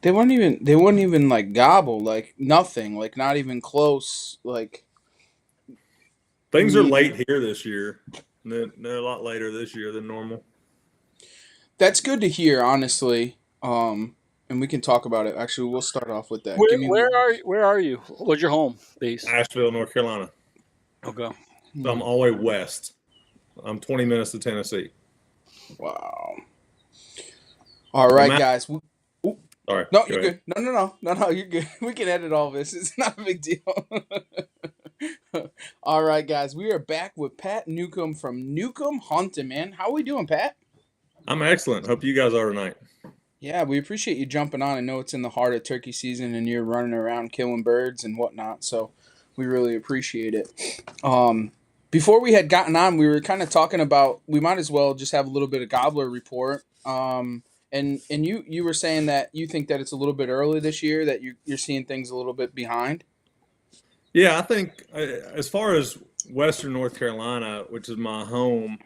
They wouldn't even like gobble, like nothing, like not even close. Like, I Things are mean, late here this year. They're a lot later this year than normal. that's good to hear, honestly. And we can talk about it. Actually, we'll start off with that. Where Give me where one. are where are you? What's your home base? Asheville, North Carolina. Okay. So I'm all the way west. I'm 20 minutes to Tennessee. Wow. All But right, Matt, guys. Oop. sorry, No, go you're ahead. good. No, you're good. We can edit all this. It's not a big deal. All right, guys. We are back with Pat Newcomb from Newcomb Hunting, man. How are we doing, Pat? I'm excellent. Hope you guys are tonight. Yeah, we appreciate you jumping on. I know it's in the heart of turkey season and you're running around killing birds and whatnot, so we really appreciate it. Before we had gotten on, we were kind of talking about we might as well just have a little bit of gobbler report. And you were saying that you think that it's a little bit early this year, that you're seeing things a little bit behind. Yeah, I think as far as Western North Carolina, which is my home,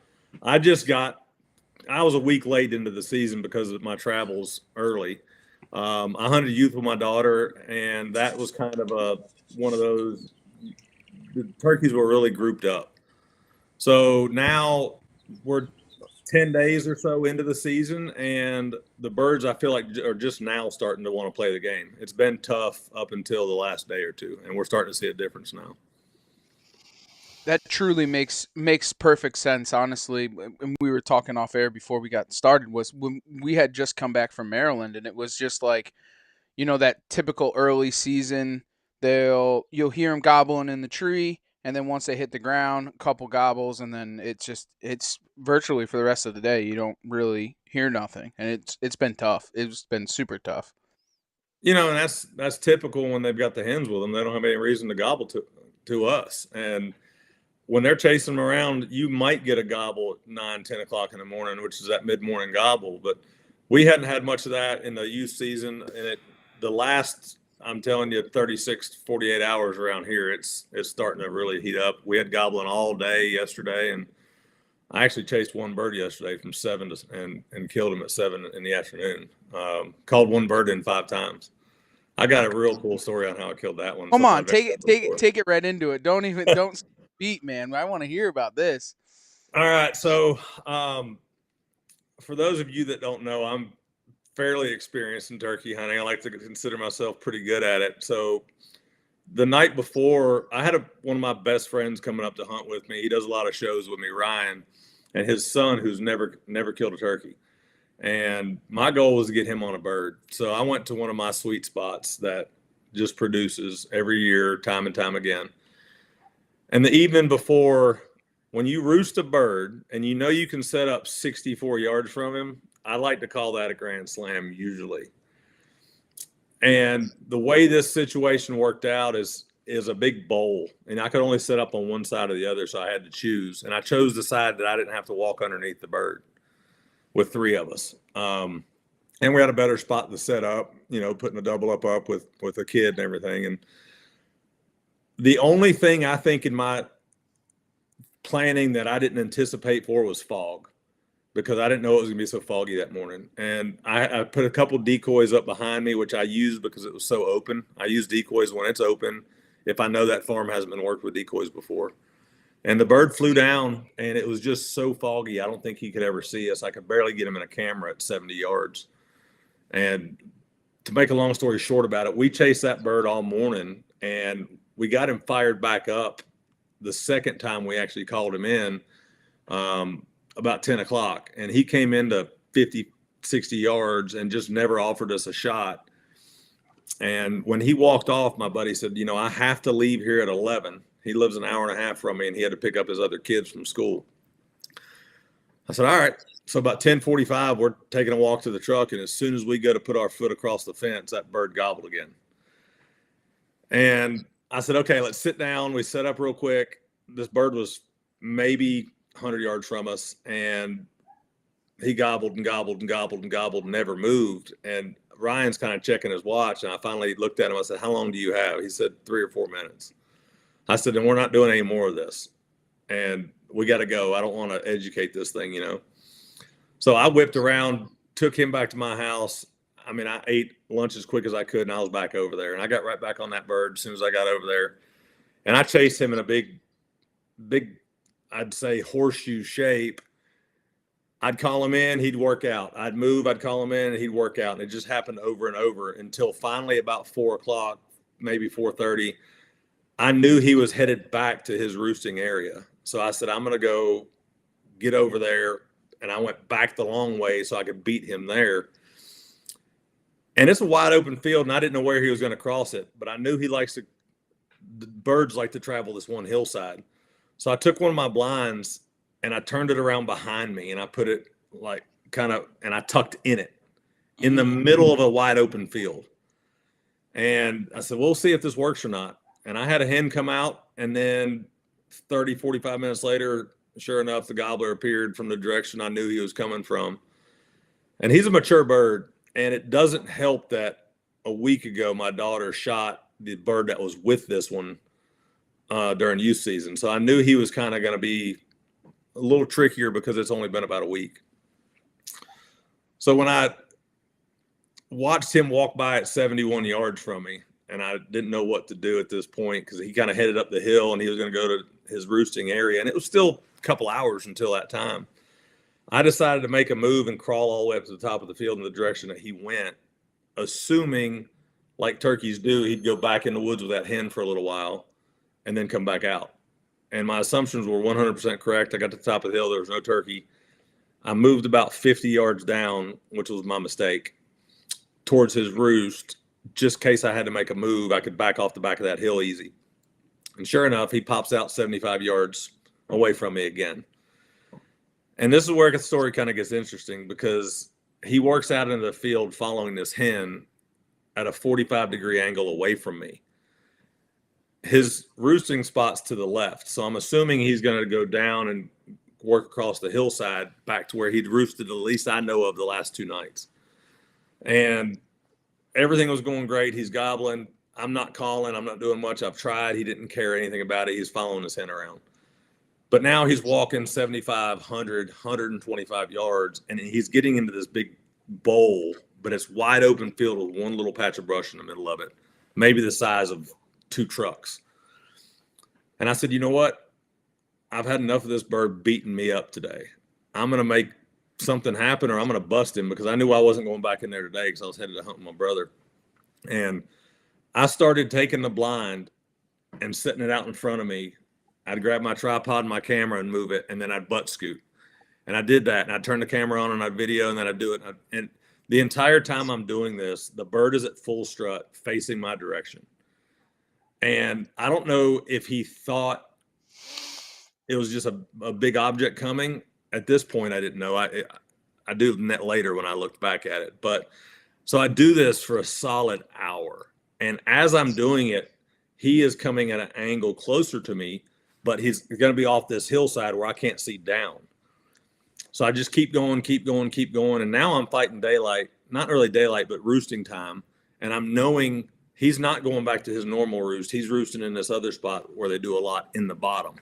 I just got, I was a week late into the season because of my travels early. I hunted youth with my daughter, and that was kind of one of those, the turkeys were really grouped up. So now we're 10 days or so into the season, and the birds I feel like are just now starting to want to play the game. It's been tough up until the last day or two, and we're starting to see a difference now. That truly makes perfect sense, honestly. And we were talking off air before we got started was when we had just come back from Maryland, and it was just like, that typical early season. You'll hear them gobbling in the tree, and then once they hit the ground, a couple gobbles, and then it's virtually for the rest of the day. You don't really hear nothing, and it's been tough. It's been super tough. And that's typical when they've got the hens with them. They don't have any reason to gobble to us, and when they're chasing them around, you might get a gobble at 9, 10 o'clock in the morning, which is that mid-morning gobble. But we hadn't had much of that in the youth season, and the last, I'm telling you, 36, 48 hours around here, it's starting to really heat up. We had gobbling all day yesterday, and I actually chased one bird yesterday from 7 and killed him at 7 in the afternoon. Called one bird in 5 times. I got a real cool story on how I killed that one. Come Something on, I've never take it, done take it, before. take it right into it. Don't beat, man. I want to hear about this. All right, so for those of you that don't know, I'm fairly experienced in turkey hunting. I like to consider myself pretty good at it. So the night before, I had one of my best friends coming up to hunt with me. He does a lot of shows with me, Ryan, and his son, who's never killed a turkey. And my goal was to get him on a bird. So I went to one of my sweet spots that just produces every year, time and time again. And the evening before, when you roost a bird and you can set up 64 yards from him, I like to call that a grand slam usually. And the way this situation worked out is a big bowl, and I could only set up on one side or the other, so I had to choose. And I chose the side that I didn't have to walk underneath the bird with 3 of us. And we had a better spot to set up, putting the double up with a kid and everything. And the only thing I think in my planning that I didn't anticipate for was fog, because I didn't know it was going to be so foggy that morning. And I put a couple decoys up behind me, which I used because it was so open. I use decoys when it's open if I know that farm hasn't been worked with decoys before. And the bird flew down, and it was just so foggy, I don't think he could ever see us. I could barely get him in a camera at 70 yards. And to make a long story short about it, we chased that bird all morning, and we got him fired back up the second time we actually called him in, about 10 o'clock. And he came into 50, 60 yards and just never offered us a shot. And when he walked off, my buddy said, I have to leave here at 11. He lives an hour and a half from me, and he had to pick up his other kids from school. I said, all right. So about 10:45, we're taking a walk to the truck, and as soon as we go to put our foot across the fence, that bird gobbled again. And I said, okay, let's sit down. We set up real quick. This bird was maybe 100 yards from us, and he gobbled and gobbled and gobbled and gobbled and never moved. And Ryan's kind of checking his watch, and I finally looked at him. I said, how long do you have? He said 3 or 4 minutes. I said, and we're not doing any more of this. And we got to go. I don't want to educate this thing, So I whipped around, took him back to my house. I mean, I ate lunch as quick as I could, and I was back over there. And I got right back on that bird as soon as I got over there. And I chased him in a big, I'd say horseshoe shape. I'd call him in, he'd work out. I'd move, I'd call him in, and he'd work out. And it just happened over and over until finally about 4 o'clock, maybe 4:30. I knew he was headed back to his roosting area. So I said, I'm going to go get over there. And I went back the long way so I could beat him there. And it's a wide open field, and I didn't know where he was going to cross it. But I knew the birds like to travel this one hillside. So I took one of my blinds, and I turned it around behind me, and I put it and I tucked in the middle of a wide open field. And I said, we'll see if this works or not. And I had a hen come out, and then 30, 45 minutes later, sure enough, the gobbler appeared from the direction I knew he was coming from. And he's a mature bird, and it doesn't help that a week ago my daughter shot the bird that was with this one during youth season. So I knew he was kind of going to be a little trickier because it's only been about a week. So when I watched him walk by at 71 yards from me, and I didn't know what to do at this point because he kind of headed up the hill and he was going to go to his roosting area. And it was still a couple hours until that time. I decided to make a move and crawl all the way up to the top of the field in the direction that he went, assuming, like turkeys do, he'd go back in the woods with that hen for a little while and then come back out. And my assumptions were 100% correct. I got to the top of the hill. There was no turkey. I moved about 50 yards down, which was my mistake, towards his roost. Just in case I had to make a move, I could back off the back of that hill easy. And sure enough, he pops out 75 yards away from me again. And this is where the story kind of gets interesting because he works out into the field following this hen at a 45-degree angle away from me. His roosting spot's to the left, so I'm assuming he's going to go down and work across the hillside back to where he'd roosted, at least I know of, the last 2 nights. And everything was going great. He's gobbling. I'm not calling. I'm not doing much. I've tried. He didn't care anything about it. He's following his hen around. But now he's walking 75, 100, 125 yards, and he's getting into this big bowl, but it's wide open field with one little patch of brush in the middle of it, maybe the size of 2 trucks. And I said, you know what? I've had enough of this bird beating me up today. I'm going to make something happen or I'm going to bust him because I knew I wasn't going back in there today because I was headed to hunt with my brother. And I started taking the blind and setting it out in front of me. I'd grab my tripod and my camera and move it, and then I'd butt scoot. And I did that, and I'd turn the camera on and I'd video, and then I'd do it. And the entire time I'm doing this, the bird is at full strut facing my direction. And I don't know if he thought it was just a big object coming. At this point, I didn't know. I do net later when I looked back at it. But so I do this for a solid hour. And as I'm doing it, he is coming at an angle closer to me, but he's going to be off this hillside where I can't see down. So I just keep going. And now I'm fighting daylight, not really daylight, but roosting time. And I'm knowing he's not going back to his normal roost. He's roosting in this other spot where they do a lot in the bottom.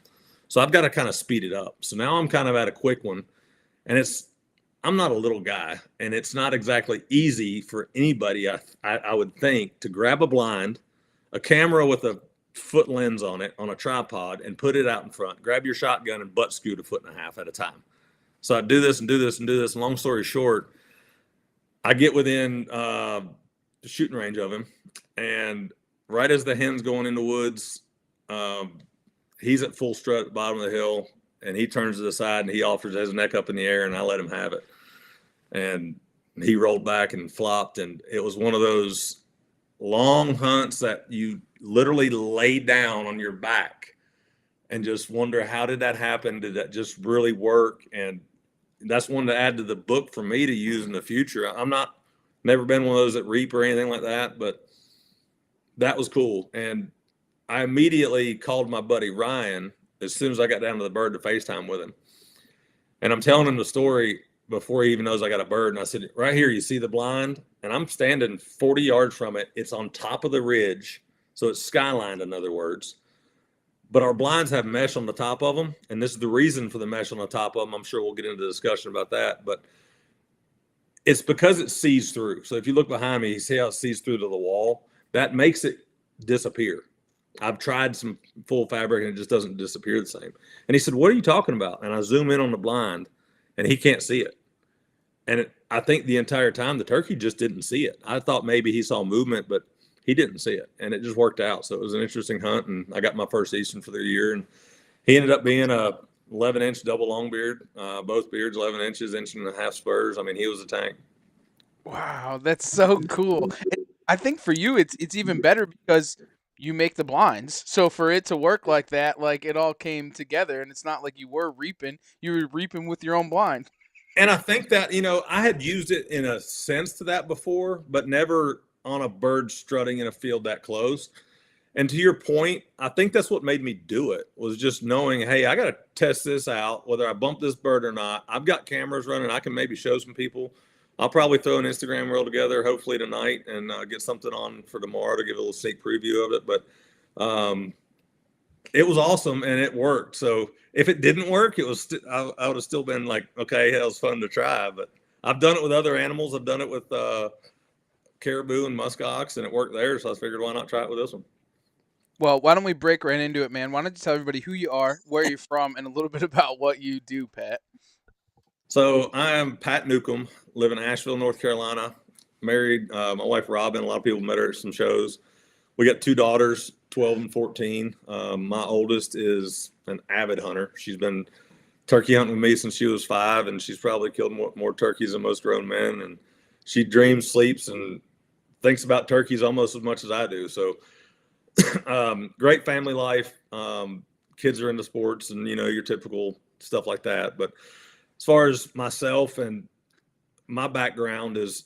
So I've got to kind of speed it up. So now I'm kind of at a quick one. And I'm not a little guy. And it's not exactly easy for anybody, I would think, to grab a blind, a camera with a foot lens on it on a tripod and put it out in front, grab your shotgun and butt scoot 1.5 feet at a time. So I do this and do this and do this. And long story short, I get within the shooting range of him. And right as the hen's going in the woods, he's at full strut at the bottom of the hill, and he turns to the side and he offers his neck up in the air, and I let him have it. And he rolled back and flopped. And it was one of those long hunts that you literally lay down on your back and just wonder, how did that happen? Did that just really work? And that's one to add to the book for me to use in the future. Never been one of those that reap or anything like that, but that was cool. And I immediately called my buddy Ryan as soon as I got down to the bird to FaceTime with him. And I'm telling him the story before he even knows I got a bird. And I said, right here, you see the blind? And I'm standing 40 yards from it. It's on top of the ridge. So it's skylined, in other words. But our blinds have mesh on the top of them. And this is the reason for the mesh on the top of them. I'm sure we'll get into the discussion about that. But It's because it sees through. So if you look behind me, you see how it sees through to the wall. That makes it disappear. I've tried some full fabric and it just doesn't disappear the same. And he said, "What are you talking about?" And I zoom in on the blind and he can't see it. And I think the entire time the turkey just didn't see it. I thought maybe he saw movement, but he didn't see it. And it just worked out. So it was an interesting hunt. And I got my first Eastern for the year. And he ended up being a 11-inch double long beard, both beards 11 inches, inch and a half spurs. I mean, he was a tank. Wow, that's so cool. And I think for you, it's even better because you make the blinds. So for it to work like that, like it all came together, and it's not like you were reaping with your own blind. And I think that, I had used it in a sense to that before, but never on a bird strutting in a field that close. And to your point, I think that's what made me do it, was just knowing, hey, I got to test this out, whether I bump this bird or not. I've got cameras running. I can maybe show some people. I'll probably throw an Instagram reel together, hopefully tonight, and get something on for tomorrow to give a little sneak preview of it. But it was awesome and it worked. So if it didn't work, I would have still been like, okay, that was fun to try. But I've done it with other animals. I've done it with caribou and muskox, and it worked there. So I figured, why not try it with this one? Well, why don't we break right into it, man? Why don't you tell everybody who you are, where you're from, and a little bit about what you do, Pat? So I am Pat Newcomb, live in Asheville, North Carolina. Married, my wife Robin. A lot of people met her at some shows. We got 2 daughters, 12 and 14. My oldest is an avid hunter. She's been turkey hunting with me since she was 5, and she's probably killed more turkeys than most grown men. And she dreams, sleeps, and thinks about turkeys almost as much as I do. So great family life. Kids are into sports and, your typical stuff like that. But as far as myself and my background is,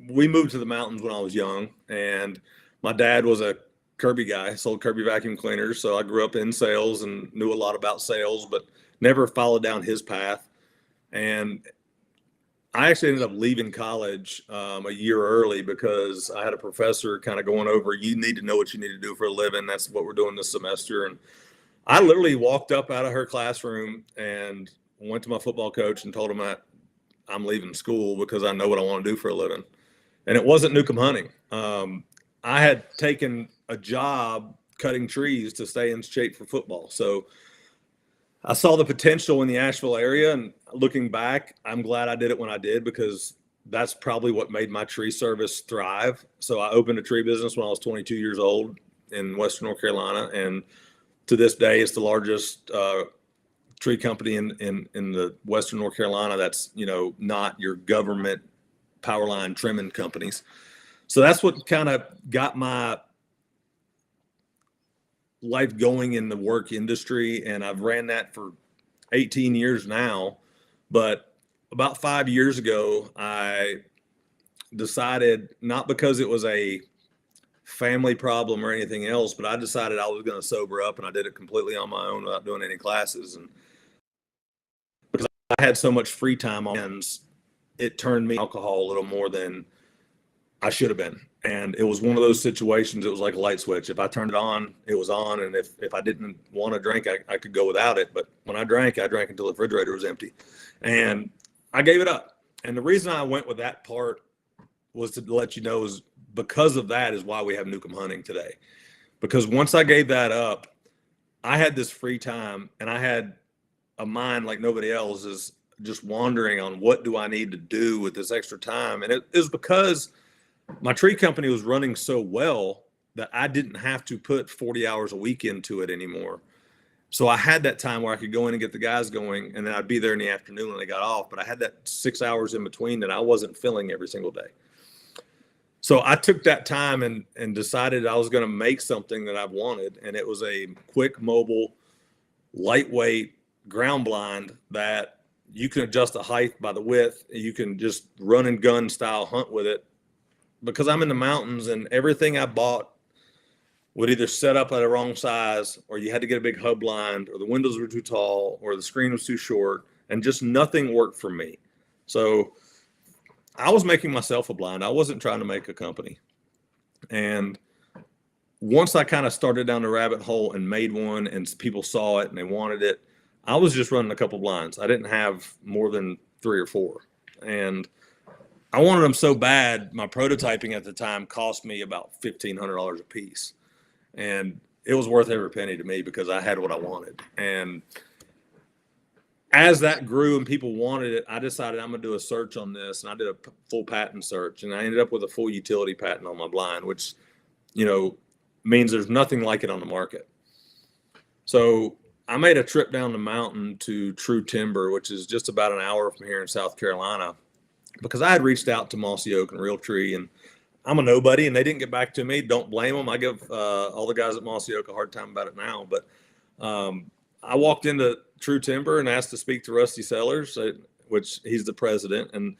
we moved to the mountains when I was young, and my dad was a Kirby guy, sold Kirby vacuum cleaners. So I grew up in sales and knew a lot about sales, but never followed down his path. And I actually ended up leaving college a year early because I had a professor kind of going over, you need to know what you need to do for a living. That's what we're doing this semester. And I literally walked up out of her classroom and went to my football coach and told him that I'm leaving school because I know what I want to do for a living. And it wasn't Newcomb hunting. I had taken a job cutting trees to stay in shape for football. So I saw the potential in the Asheville area, and looking back, I'm glad I did it when I did, because that's probably what made my tree service thrive. So I opened a tree business when I was 22 years old in Western North Carolina, and to this day, it's the largest tree company in the Western North Carolina. That's, not your government power line trimming companies. So that's what kind of got my life going in the work industry, and I've ran that for 18 years now. But about 5 years ago, I decided, not because it was a family problem or anything else, but I decided I was going to sober up, and I did it completely on my own without doing any classes. And because I had so much free time on hands, it turned me alcohol a little more than I should have been. And it was one of those situations, it was like a light switch. If I turned it on, it was on. And if I didn't want to drink, I could go without it. But when I drank until the refrigerator was empty. And I gave it up. And the reason I went with that part was to let you know, is because of that is why we have Newcomb hunting today. Because once I gave that up, I had this free time, and I had a mind like nobody else, is just wandering on what do I need to do with this extra time. And it is because my tree company was running so well that I didn't have to put 40 hours a week into it anymore. So I had that time where I could go in and get the guys going, and then I'd be there in the afternoon when they got off. But I had that 6 hours in between that I wasn't filling every single day. So I took that time and decided I was going to make something that I wanted. And it was a quick, mobile, lightweight ground blind that you can adjust the height by the width. You can just run and gun style hunt with it. Because I'm in the mountains, and everything I bought would either set up at a wrong size, or you had to get a big hub blind, or the windows were too tall, or the screen was too short, and just nothing worked for me. So I was making myself a blind. I wasn't trying to make a company. And once I kind of started down the rabbit hole and made one, and people saw it and they wanted it, I was just running a couple blinds. I didn't have more than 3 or 4. And I wanted them so bad. My prototyping at the time cost me about $1,500 a piece, and it was worth every penny to me because I had what I wanted. And as that grew and people wanted it, I decided I'm going to do a search on this, and I did a full patent search, and I ended up with a full utility patent on my blind, which, means there's nothing like it on the market. So I made a trip down the mountain to True Timber, which is just about an hour from here in South Carolina, because I had reached out to Mossy Oak and Realtree, and I'm a nobody, and they didn't get back to me. Don't blame them. I give all the guys at Mossy Oak a hard time about it now, but I walked into True Timber and asked to speak to Rusty Sellers, which he's the president, and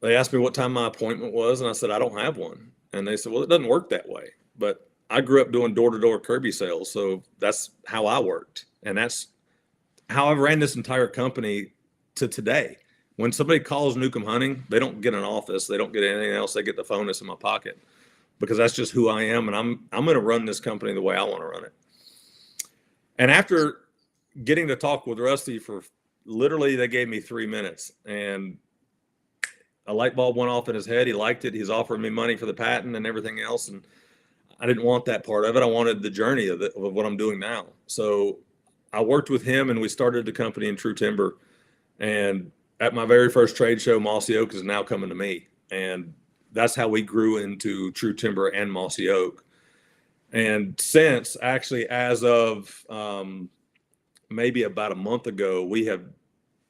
they asked me what time my appointment was, and I said, I don't have one. And they said, well, it doesn't work that way. But I grew up doing door-to-door Kirby sales, so that's how I worked. And that's how I've ran this entire company to today. When somebody calls Newcomb Hunting, they don't get an office. They don't get anything else. They get the phone that's in my pocket, because that's just who I am. And I'm going to run this company the way I want to run it. And after getting to talk with Rusty for literally, they gave me 3 minutes, and a light bulb went off in his head. He liked it. He's offering me money for the patent and everything else. And I didn't want that part of it. I wanted the journey of what I'm doing now. So I worked with him, and we started the company in True Timber. And at my very first trade show, Mossy Oak is now coming to me. And that's how we grew into True Timber and Mossy Oak. And since, actually, as of maybe about a month ago, we have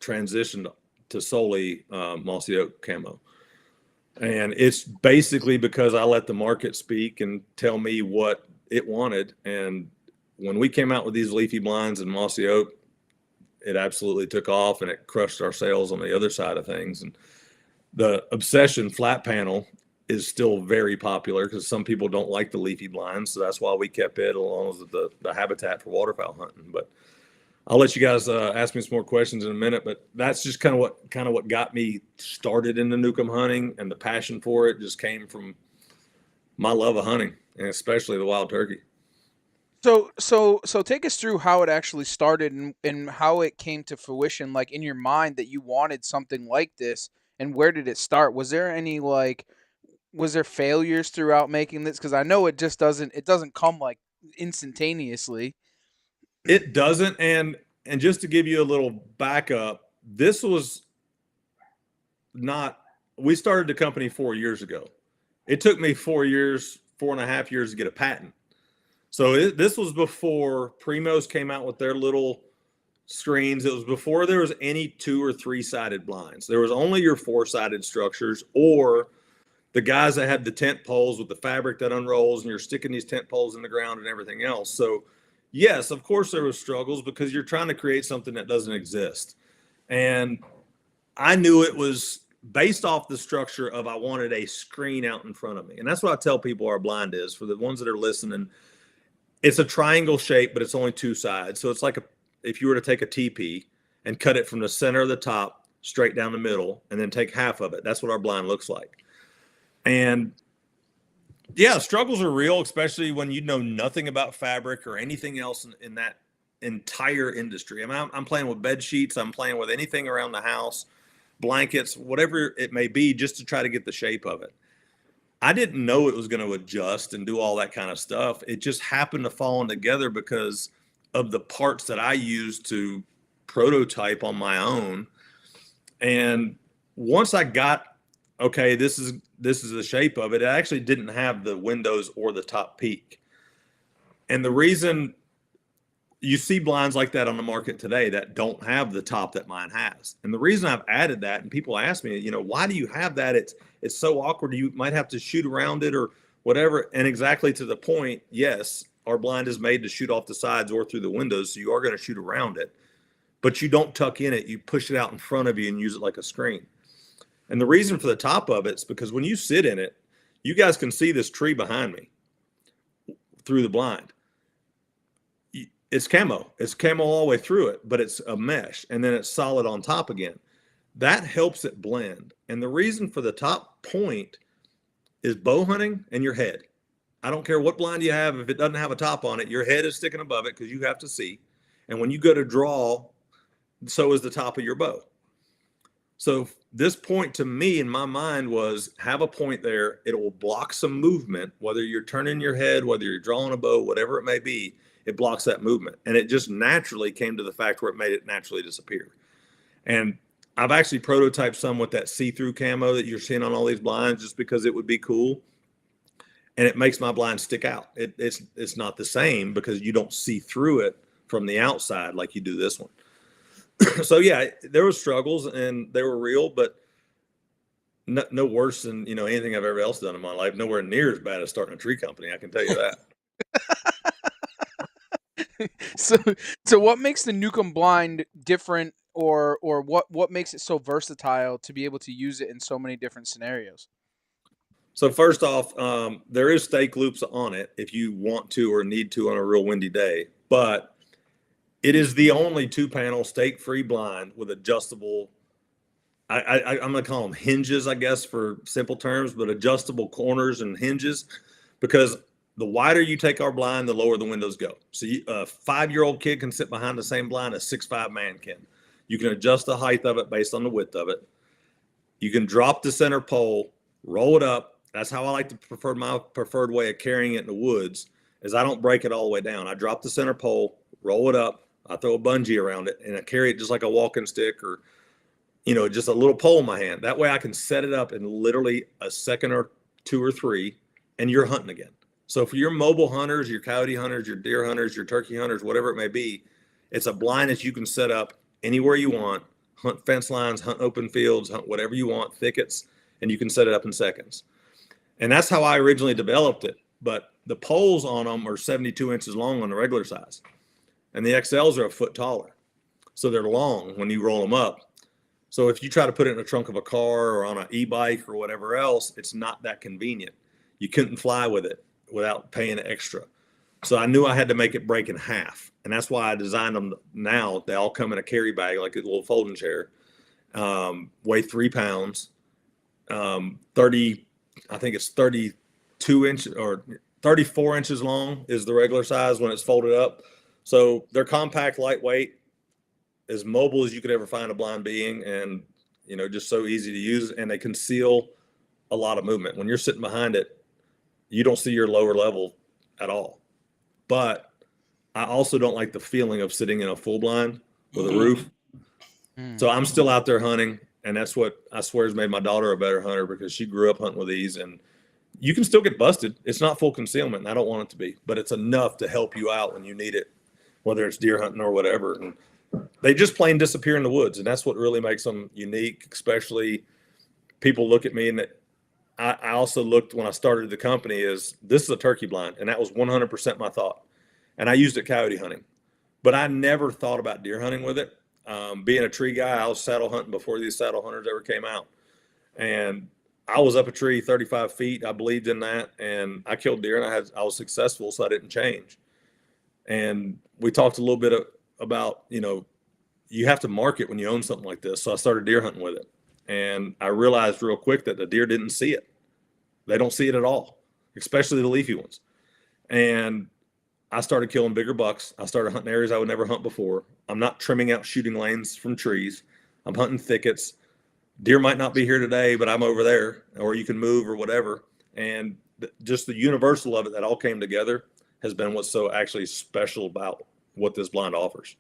transitioned to solely Mossy Oak camo. And it's basically because I let the market speak and tell me what it wanted. And when we came out with these leafy blinds in Mossy Oak, it absolutely took off, and it crushed our sales on the other side of things. And the Obsession flat panel is still very popular because some people don't like the leafy blinds. So that's why we kept it, along with the habitat for waterfowl hunting. But I'll let you guys ask me some more questions in a minute, but that's just kind of what got me started into Newcomb hunting, and the passion for it just came from my love of hunting, and especially the wild turkey. So take us through how it actually started, and how it came to fruition, like in your mind, that you wanted something like this, and where did it start? Was there any was there failures throughout making this? Because I know it doesn't come like instantaneously. It doesn't. And just to give you a little backup, this was not, we started the company 4 years ago. It took me 4 years, 4.5 years to get a patent. So this was before Primos came out with their little screens. It was before there was any 2 or 3-sided blinds. There was only your 4-sided structures, or the guys that had the tent poles with the fabric that unrolls, and you're sticking these tent poles in the ground and everything else. So yes, of course there was struggles, because you're trying to create something that doesn't exist. And I knew it was based off the structure of, I wanted a screen out in front of me. And that's what I tell people our blind is. For the ones that are listening, it's a triangle shape, but it's only 2 sides. So it's like if you were to take a TP and cut it from the center of the top straight down the middle, and then take half of it. That's what our blind looks like. And yeah, struggles are real, especially when you know nothing about fabric or anything else in that entire industry. I mean, I'm playing with bed sheets. I'm playing with anything around the house, blankets, whatever it may be, just to try to get the shape of it. I didn't know it was going to adjust and do all that kind of stuff. It just happened to fall in together because of the parts that I used to prototype on my own. And once I got, okay, this is the shape of it, it actually didn't have the windows or the top peak. And the reason you see blinds like that on the market today that don't have the top that mine has. And the reason I've added that, and people ask me, why do you have that? It's so awkward. You might have to shoot around it or whatever. And exactly to the point, yes, our blind is made to shoot off the sides or through the windows. So you are going to shoot around it, but you don't tuck in it. You push it out in front of you and use it like a screen. And the reason for the top of it is because when you sit in it, you guys can see this tree behind me through the blind. It's camo. It's camo all the way through it, but it's a mesh, and then it's solid on top again. That helps it blend. And the reason for the top point is bow hunting and your head. I don't care what blind you have. If it doesn't have a top on it, your head is sticking above it because you have to see. And when you go to draw, so is the top of your bow. So this point to me in my mind was have a point there. It will block some movement, whether you're turning your head, whether you're drawing a bow, whatever it may be, it blocks that movement. And it just naturally came to the fact where it made it naturally disappear. And I've actually prototyped some with that see-through camo that you're seeing on all these blinds just because it would be cool. And it makes my blind stick out. It's not the same because you don't see through it from the outside like you do this one. So yeah, there were struggles and they were real, but no worse than anything I've ever else done in my life. Nowhere near as bad as starting a tree company. I can tell you that. So what makes the Newcomb blind different, or what makes it so versatile to be able to use it in so many different scenarios? So first off, there is stake loops on it if you want to or need to on a real windy day, but it is the only 2-panel stake-free blind with adjustable. I'm going to call them hinges, I guess, for simple terms, but adjustable corners and hinges, because the wider you take our blind, the lower the windows go. So a 5-year-old kid can sit behind the same blind a 6'5" man can. You can adjust the height of it based on the width of it. You can drop the center pole, roll it up. That's how I like to prefer my preferred way of carrying it in the woods, is I don't break it all the way down. I drop the center pole, roll it up. I throw a bungee around it, and I carry it just like a walking stick or, just a little pole in my hand. That way I can set it up in literally a second or 2 or 3, and you're hunting again. So for your mobile hunters, your coyote hunters, your deer hunters, your turkey hunters, whatever it may be, it's a blind that you can set up anywhere you want, hunt fence lines, hunt open fields, hunt whatever you want, thickets, and you can set it up in seconds. And that's how I originally developed it. But the poles on them are 72 inches long on the regular size. And the XLs are a foot taller. So they're long when you roll them up. So if you try to put it in the trunk of a car or on an e-bike or whatever else, it's not that convenient. You couldn't fly with it without paying extra. So I knew I had to make it break in half. And that's why I designed them now. They all come in a carry bag, like a little folding chair, weigh 3 pounds, 30, I think it's 32 inches or 34 inches long is the regular size when it's folded up. So they're compact, lightweight, as mobile as you could ever find a blind being, and just so easy to use. And they conceal a lot of movement. When you're sitting behind it, you don't see your lower level at all. But I also don't like the feeling of sitting in a full blind with a roof. So I'm still out there hunting, and that's what I swear has made my daughter a better hunter, because she grew up hunting with these. And you can still get busted. It's not full concealment, and I don't want it to be, but it's enough to help you out when you need it, whether it's deer hunting or whatever. And they just plain disappear in the woods. And that's what really makes them unique. Especially people look at me, and I also looked when I started the company is this is a turkey blind. And that was 100% my thought. And I used it coyote hunting, but I never thought about deer hunting with it. Being a tree guy, I was saddle hunting before these saddle hunters ever came out. And I was up a tree 35 feet. I believed in that. And I killed deer, and I was successful. So I didn't change. And we talked a little bit about, you have to market when you own something like this. So I started deer hunting with it. And I realized real quick that the deer didn't see it. They don't see it at all, especially the leafy ones. And I started killing bigger bucks. I started hunting areas I would never hunt before. I'm not trimming out shooting lanes from trees. I'm hunting thickets. Deer might not be here today, but I'm over there, or you can move or whatever. And just the universal of it that all came together has been what's so actually special about what this blind offers.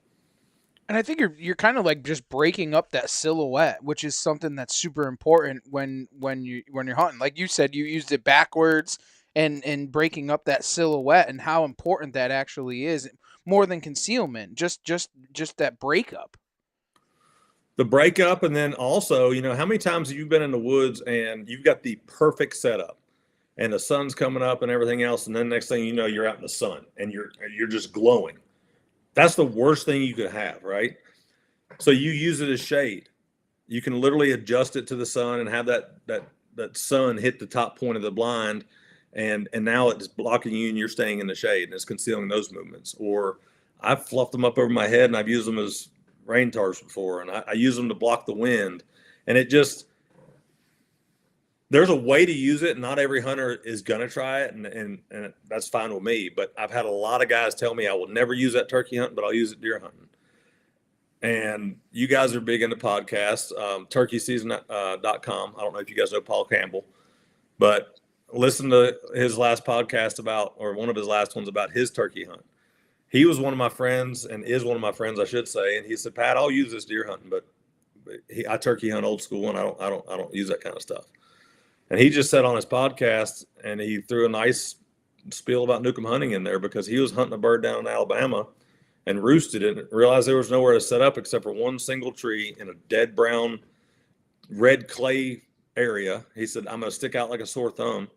And I think you're kind of like just breaking up that silhouette, which is something that's super important when you're hunting. Like you said, you used it backwards and breaking up that silhouette, and how important that actually is, more than concealment. Just that breakup. The breakup, and then also, how many times have you been in the woods and you've got the perfect setup, and the sun's coming up and everything else, and then next thing you know, you're out in the sun and you're just glowing. That's the worst thing you could have, right? So you use it as shade. You can literally adjust it to the sun and have that sun hit the top point of the blind, and now it's blocking you and you're staying in the shade, and it's concealing those movements. Or I've fluffed them up over my head, and I've used them as rain tars before, and I use them to block the wind. And there's a way to use it. Not every hunter is going to try it, and that's fine with me. But I've had a lot of guys tell me I will never use that turkey hunting, but I'll use it deer hunting. And you guys are big into podcasts. Turkeyseason.com. I don't know if you guys know Paul Campbell, but listen to his last podcast or one of his last ones about his turkey hunt. He was one of my friends and is one of my friends, I should say. And he said, Pat, I'll use this deer hunting, but I turkey hunt old school and I don't use that kind of stuff. And he just said on his podcast, and he threw a nice spiel about Newcomb hunting in there, because he was hunting a bird down in Alabama and roosted it and realized there was nowhere to set up except for one single tree in a dead brown red clay area. He said, I'm going to stick out like a sore thumb.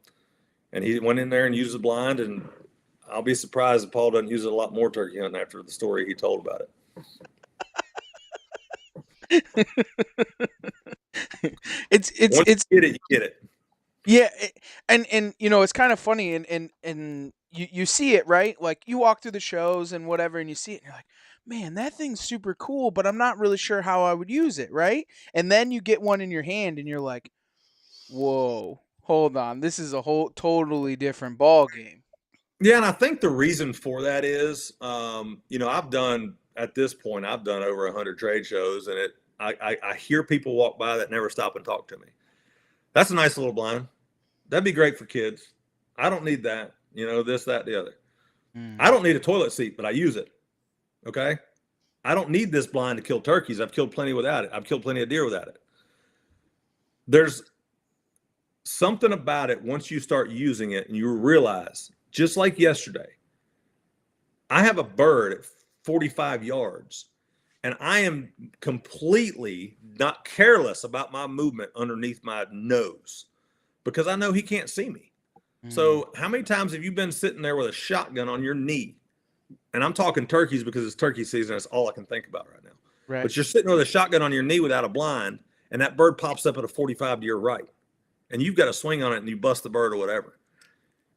And he went in there and used the blind, and I'll be surprised if Paul doesn't use it a lot more turkey hunting after the story he told about it. Once you get it, you get it. Yeah, and it's kind of funny, and you see it, right? Like, you walk through the shows and whatever, and you see it, and you're like, man, that thing's super cool, but I'm not really sure how I would use it, right? And then you get one in your hand, and you're like, whoa, hold on, this is a whole totally different ball game. Yeah, and I think the reason for that is, I've done over 100 trade shows, and I hear people walk by that never stop and talk to me. That's a nice little blind. That'd be great for kids. I don't need that. This, that, the other. I don't need a toilet seat, but I use it. Okay. I don't need this blind to kill turkeys. I've killed plenty without it. I've killed plenty of deer without it. There's something about it once you start using it and you realize, just like yesterday, I have a bird at 45 yards and I am completely not careless about my movement underneath my nose because I know he can't see me. So how many times have you been sitting there with a shotgun on your knee? And I'm talking turkeys because it's turkey season. That's all I can think about right now. Right. But you're sitting with a shotgun on your knee without a blind, and that bird pops up at a 45 to your right. And you've got to swing on it and you bust the bird or whatever.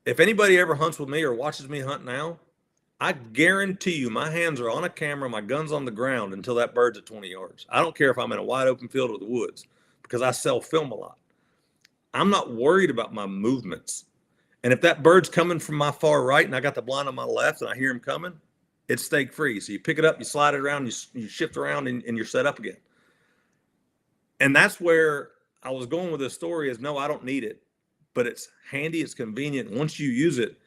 If anybody ever hunts with me or watches me hunt now, I guarantee you my hands are on a camera, my gun's on the ground until that bird's at 20 yards. I don't care if I'm in a wide open field or the woods because I sell film a lot. I'm not worried about my movements. And if that bird's coming from my far right and I got the blind on my left and I hear him coming, it's stake free. So you pick it up, you slide it around, you shift around and you're set up again. And that's where I was going with this story is, no, I don't need it, but it's handy. It's convenient. Once you use it,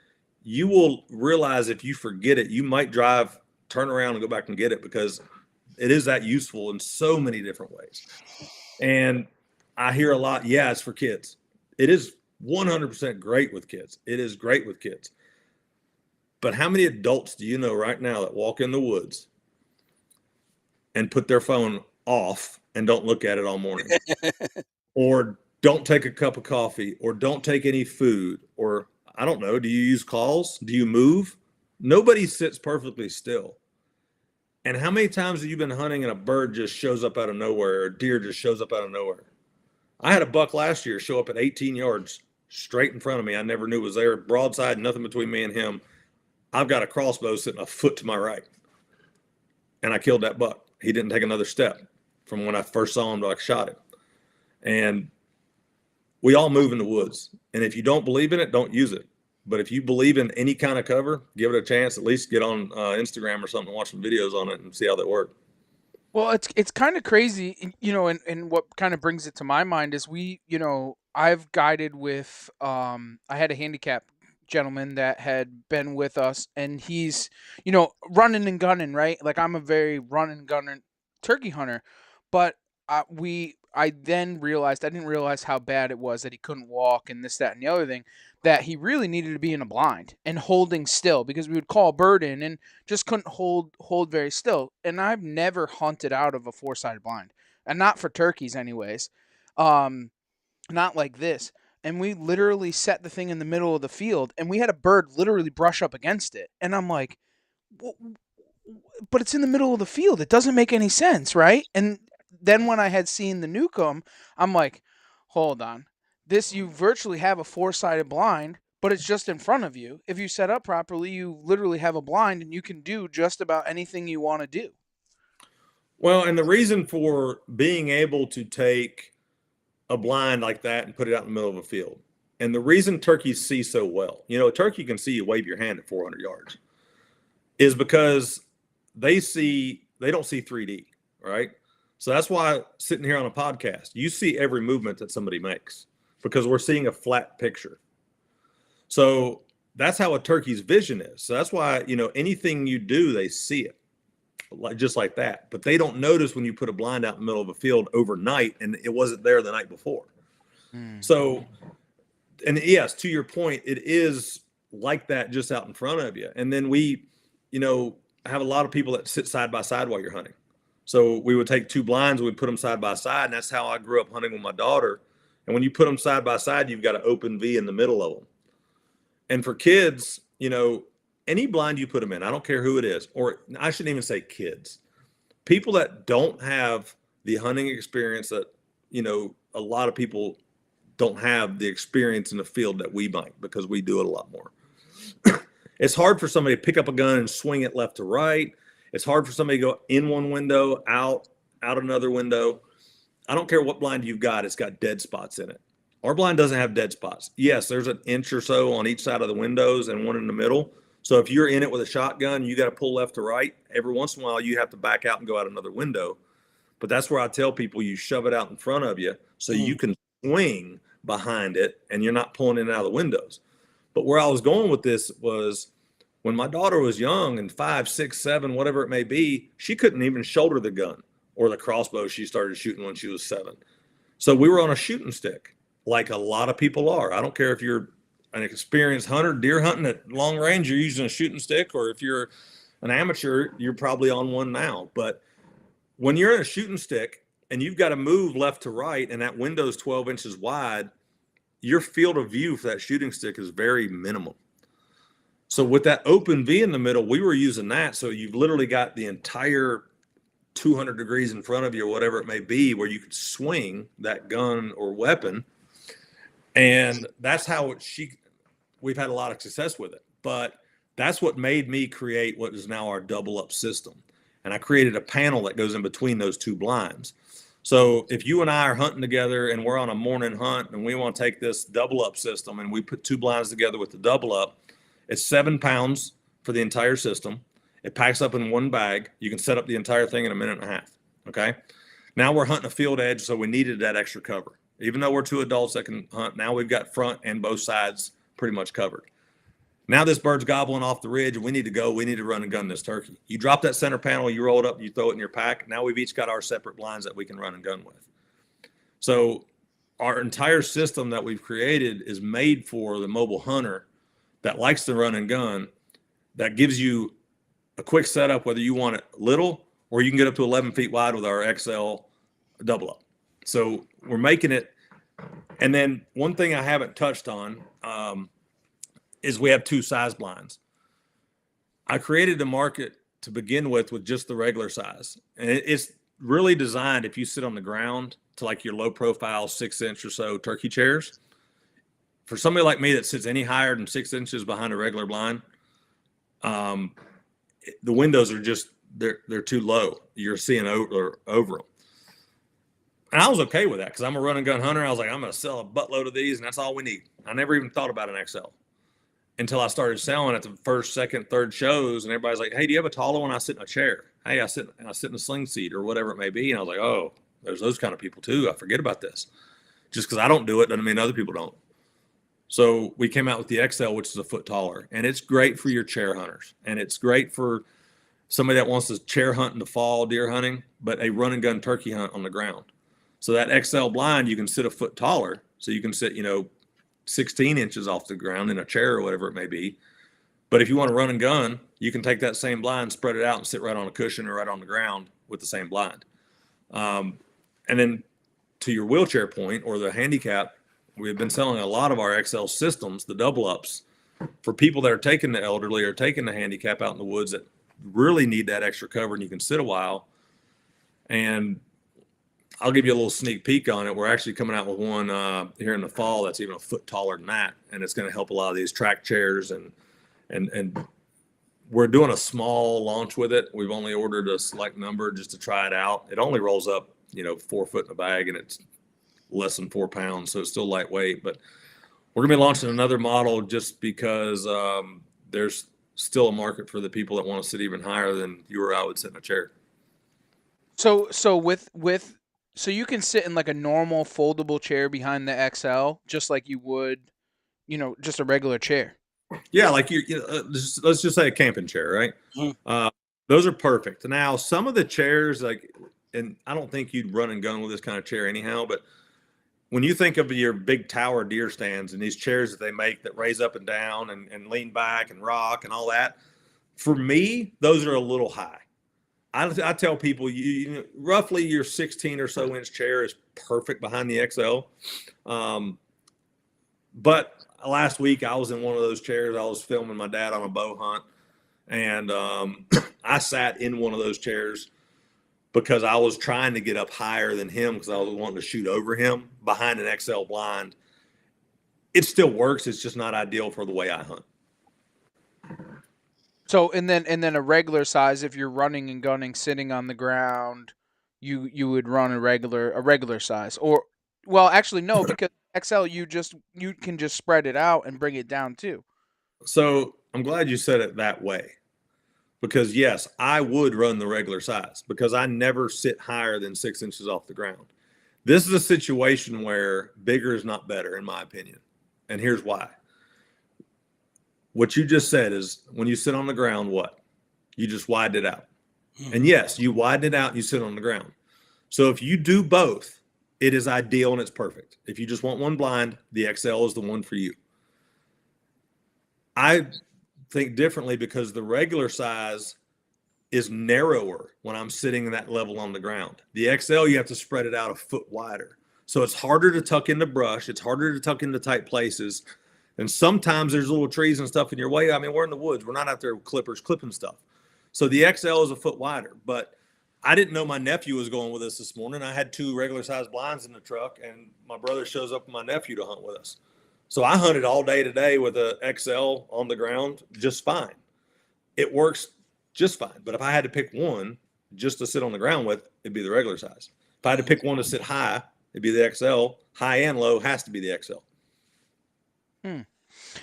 you will realize if you forget it, you might turn around and go back and get it because it is that useful in so many different ways. And I hear a lot, yeah, it's for kids. It is 100% great with kids. It is great with kids. But how many adults do you know right now that walk in the woods and put their phone off and don't look at it all morning? Or don't take a cup of coffee, or don't take any food, or I don't know, do you use calls? Do you move? Nobody sits perfectly still. And how many times have you been hunting and a bird just shows up out of nowhere, or a deer just shows up out of nowhere? I had a buck last year show up at 18 yards straight in front of me. I never knew it was there. Broadside, nothing between me and him. I've got a crossbow sitting a foot to my right. And I killed that buck. He didn't take another step from when I first saw him to I shot him. And we all move in the woods. And if you don't believe in it, don't use it. But if you believe in any kind of cover, give it a chance. At least get on Instagram or something and watch some videos on it and see how that works. Well, it's kind of crazy, and what kind of brings it to my mind is I've guided with, I had a handicap gentleman that had been with us, and he's, running and gunning, right? Like, I'm a very run and gunner turkey hunter, but I then realized, I didn't realize how bad it was that he couldn't walk and this, that, and the other thing, that he really needed to be in a blind and holding still because we would call a bird in and just couldn't hold very still. And I've never hunted out of a 4-sided blind, and not for turkeys anyways. Not like this. And we literally set the thing in the middle of the field and we had a bird literally brush up against it. And I'm like, but it's in the middle of the field. It doesn't make any sense, right? And then when I had seen the Newcomb, I'm like, hold on. You virtually have a 4-sided blind, but it's just in front of you. If you set up properly, you literally have a blind and you can do just about anything you want to do. Well, and the reason for being able to take a blind like that and put it out in the middle of a field, and the reason turkeys see so well, a turkey can see you wave your hand at 400 yards, is because they don't see 3D, right? So that's why sitting here on a podcast, you see every movement that somebody makes because we're seeing a flat picture. So that's how a turkey's vision is. So that's why, anything you do, they see it just like that. But they don't notice when you put a blind out in the middle of a field overnight and it wasn't there the night before. So, and yes, to your point, it is like that just out in front of you. And then we, have a lot of people that sit side by side while you're hunting. So we would take two blinds, we'd put them side by side. And that's how I grew up hunting with my daughter. And when you put them side by side, you've got an open V in the middle of them. And for kids, any blind you put them in, I don't care who it is, or I shouldn't even say kids, people that don't have the hunting experience that, a lot of people don't have the experience in the field that we might, because we do it a lot more. It's hard for somebody to pick up a gun and swing it left to right. It's hard for somebody to go in one window, out another window. I don't care what blind you've got. It's got dead spots in it. Our blind doesn't have dead spots. Yes, there's an inch or so on each side of the windows and one in the middle. So if you're in it with a shotgun, you got to pull left to right. Every once in a while, you have to back out and go out another window. But that's where I tell people you shove it out in front of you so you can swing behind it and you're not pulling in and out of the windows. But where I was going with this was when my daughter was young and 5, 6, 7, whatever it may be, she couldn't even shoulder the gun or the crossbow she started shooting when she was 7. So we were on a shooting stick like a lot of people are. I don't care if you're an experienced hunter, deer hunting at long range, you're using a shooting stick, or if you're an amateur, you're probably on one now. But when you're in a shooting stick and you've got to move left to right and that window's 12 inches wide, your field of view for that shooting stick is very minimal. So with that open V in the middle, we were using that. So you've literally got the entire 200 degrees in front of you or whatever it may be where you could swing that gun or weapon. And that's how we've had a lot of success with it. But that's what made me create what is now our double up system. And I created a panel that goes in between those two blinds. So if you and I are hunting together and we're on a morning hunt and we want to take this double up system and we put two blinds together with the double up, it's 7 pounds for the entire system. It packs up in one bag. You can set up the entire thing in a minute and a half. Okay. Now we're hunting a field edge. So we needed that extra cover. Even though we're two adults that can hunt, now we've got front and both sides pretty much covered. Now this bird's gobbling off the ridge and we need to go. We need to run and gun this turkey. You drop that center panel, you roll it up, you throw it in your pack. Now we've each got our separate blinds that we can run and gun with. So our entire system that we've created is made for the mobile hunter that likes to run and gun, that gives you a quick setup, whether you want it little or you can get up to 11 feet wide with our XL double up. So we're making it. And then one thing I haven't touched on, is we have two size blinds. I created the market to begin with just the regular size. And it's really designed, if you sit on the ground, to like your low profile 6-inch or so turkey chairs. For somebody like me that sits any higher than 6 inches behind a regular blind, the windows are just, they're too low. You're seeing over them. And I was okay with that because I'm a run and gun hunter. I was like, I'm going to sell a buttload of these and that's all we need. I never even thought about an XL until I started selling at the first, second, third shows. And everybody's like, hey, do you have a taller one? I sit in a chair. Hey, I sit in a sling seat or whatever it may be. And I was like, oh, there's those kind of people too. I forget about this. Just because I don't do it doesn't mean other people don't. So we came out with the XL, which is a foot taller. And it's great for your chair hunters. And it's great for somebody that wants to chair hunt in the fall, deer hunting, but a run and gun turkey hunt on the ground. So that XL blind, you can sit a foot taller. So you can sit, 16 inches off the ground in a chair or whatever it may be. But if you want to run and gun, you can take that same blind, spread it out and sit right on a cushion or right on the ground with the same blind. And then to your wheelchair point or the handicap, we've been selling a lot of our XL systems, the double ups, for people that are taking the elderly or taking the handicap out in the woods that really need that extra cover and you can sit a while. And I'll give you a little sneak peek on it. We're actually coming out with one here in the fall that's even a foot taller than that, and it's going to help a lot of these track chairs. And we're doing a small launch with it. We've only ordered a select number just to try it out. It only rolls up, 4 foot in a bag, and it's less than 4 pounds, so it's still lightweight. But we're going to be launching another model just because there's still a market for the people that want to sit even higher than you or I would sit in a chair. So you can sit in like a normal foldable chair behind the XL, just like you would, just a regular chair. Yeah, like let's just say a camping chair, right? Mhm. Those are perfect. Now, some of the chairs, like, and I don't think you'd run and gun with this kind of chair anyhow, but when you think of your big tower deer stands and these chairs that they make that raise up and down and lean back and rock and all that, for me, those are a little high. I tell people roughly your 16 or so inch chair is perfect behind the XL. But last week I was in one of those chairs. I was filming my dad on a bow hunt, and I sat in one of those chairs because I was trying to get up higher than him because I was wanting to shoot over him behind an XL blind. It still works. It's just not ideal for the way I hunt. So and then a regular size, if you're running and gunning sitting on the ground, you would run a regular size. Or well, actually no, because XL you can just spread it out and bring it down too. So I'm glad you said it that way. Because yes, I would run the regular size because I never sit higher than 6 inches off the ground. This is a situation where bigger is not better, in my opinion. And here's why. What you just said is when you sit on the ground, what? You just widen it out. And yes, you widen it out and you sit on the ground. So if you do both, it is ideal and it's perfect. If you just want one blind, the XL is the one for you. I think differently because the regular size is narrower when I'm sitting in that level on the ground. The XL, you have to spread it out a foot wider. So it's harder to tuck into brush. It's harder to tuck into tight places. And sometimes there's little trees and stuff in your way. I mean, we're in the woods. We're not out there with clippers clipping stuff. So the XL is a foot wider. But I didn't know my nephew was going with us this morning. I had 2 regular size blinds in the truck, and my brother shows up with my nephew to hunt with us. So I hunted all day today with a XL on the ground just fine. It works just fine. But if I had to pick one just to sit on the ground with, it'd be the regular size. If I had to pick one to sit high, it'd be the XL. High and low has to be the XL.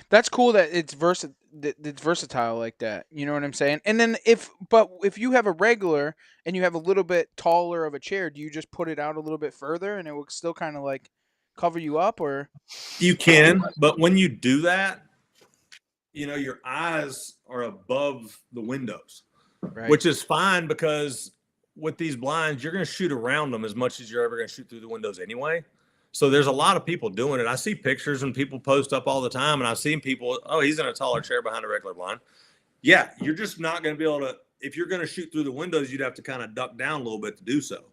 That's cool that it's versatile like that. You know what I'm saying? And then if you have a regular and you have a little bit taller of a chair, do you just put it out a little bit further and it will still kind of like cover you up, or You can, but when you do that, your eyes are above the windows, right? which is fine because with these blinds, you're going to shoot around them as much as you're ever going to shoot through the windows anyway. So there's a lot of people doing it. I see pictures and people post up all the time, and I've seen people, oh, he's in a taller chair behind a regular blind. Yeah, you're just not going to be able to, if you're going to shoot through the windows, you'd have to kind of duck down a little bit to do so.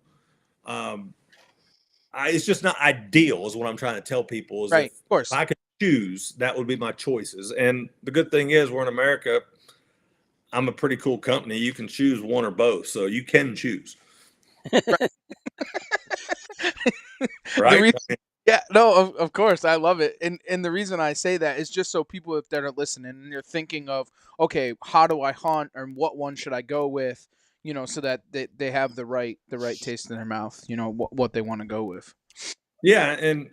It's just not ideal is what I'm trying to tell people is Right, if of course. I could choose, that would be my choices. And the good thing is we're in America. I'm a pretty cool company. You can choose one or both. So you can choose. The Right. reason, yeah, no, of course, I love it, and the reason I say that is just so people that are listening and they're thinking of, okay, how do I hunt, or what one should I go with, so that they have the right taste in their mouth, what they want to go with. Yeah. And,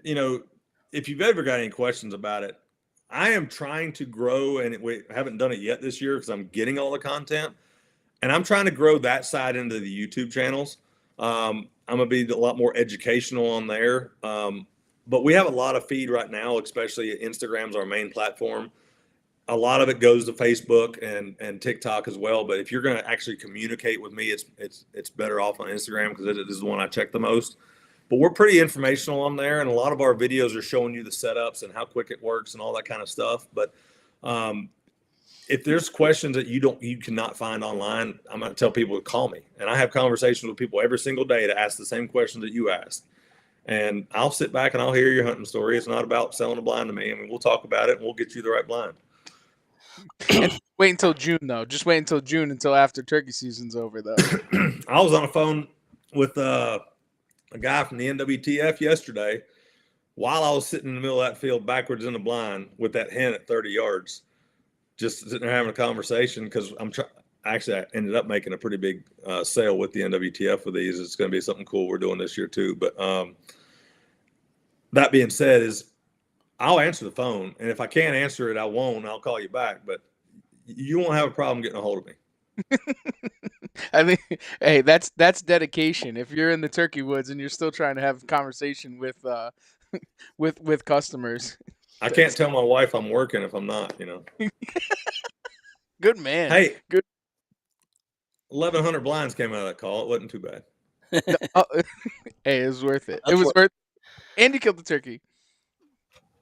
if you've ever got any questions about it, I am trying to grow, and we haven't done it yet this year because I'm getting all the content, and I'm trying to grow that side into the YouTube channels. I'm going to be a lot more educational on there. But we have a lot of feed right now, especially Instagram's our main platform. A lot of it goes to Facebook and TikTok as well. But if you're going to actually communicate with me, it's better off on Instagram because it is the one I check the most. But we're pretty informational on there, and a lot of our videos are showing you the setups and how quick it works and all that kind of stuff. But if there's questions that you cannot find online, I'm going to tell people to call me. And I have conversations with people every single day to ask the same questions that you asked. And I'll sit back and I'll hear your hunting story. It's not about selling a blind to me. I mean, we'll talk about it and we'll get you the right blind. And wait until June, though. Just wait until June, until after turkey season's over, though. I was on the phone with a guy from the NWTF yesterday while I was sitting in the middle of that field backwards in the blind with that hen at 30 yards, just sitting there having a conversation because actually I ended up making a pretty big sale with the NWTF with these. It's going to be something cool we're doing this year too. But that being said, is I'll answer the phone, and if I can't answer it, I won't. I'll call you back, but you won't have a problem getting a hold of me. I mean, hey, that's dedication. If you're in the turkey woods and you're still trying to have a conversation with with customers, I can't that's tell my wife I'm working if I'm not, you know. good man. Hey, Good. 1,100 blinds came out of that call. It wasn't too bad. Uh, hey, it was worth it. It That's was what. worth. And you killed the turkey.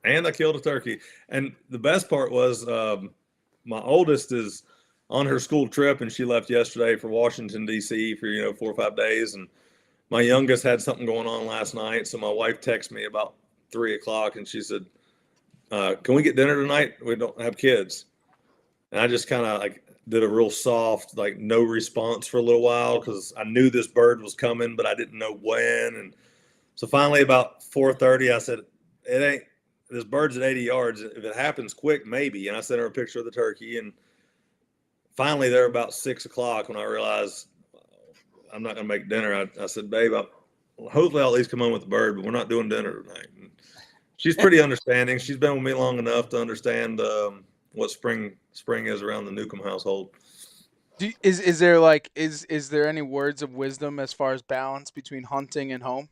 And I killed a turkey. And the best part was my oldest is on her school trip, and she left yesterday for Washington, D.C. for, 4 or 5 days. And my youngest had something going on last night. So my wife texted me about 3 o'clock, and she said, can we get dinner tonight? We don't have kids. And I just kind of like did a real soft, like no response for a little while because I knew this bird was coming, but I didn't know when. And so finally about 4:30, I said, it ain't, this bird's at 80 yards. If it happens quick, maybe. And I sent her a picture of the turkey. And finally there about 6 o'clock when I realized I'm not going to make dinner, I said, babe, hopefully I'll at least come home with the bird, but we're not doing dinner tonight. And she's pretty understanding. She's been with me long enough to understand what spring is around the Newcomb household. Is there like is there any words of wisdom as far as balance between hunting and home?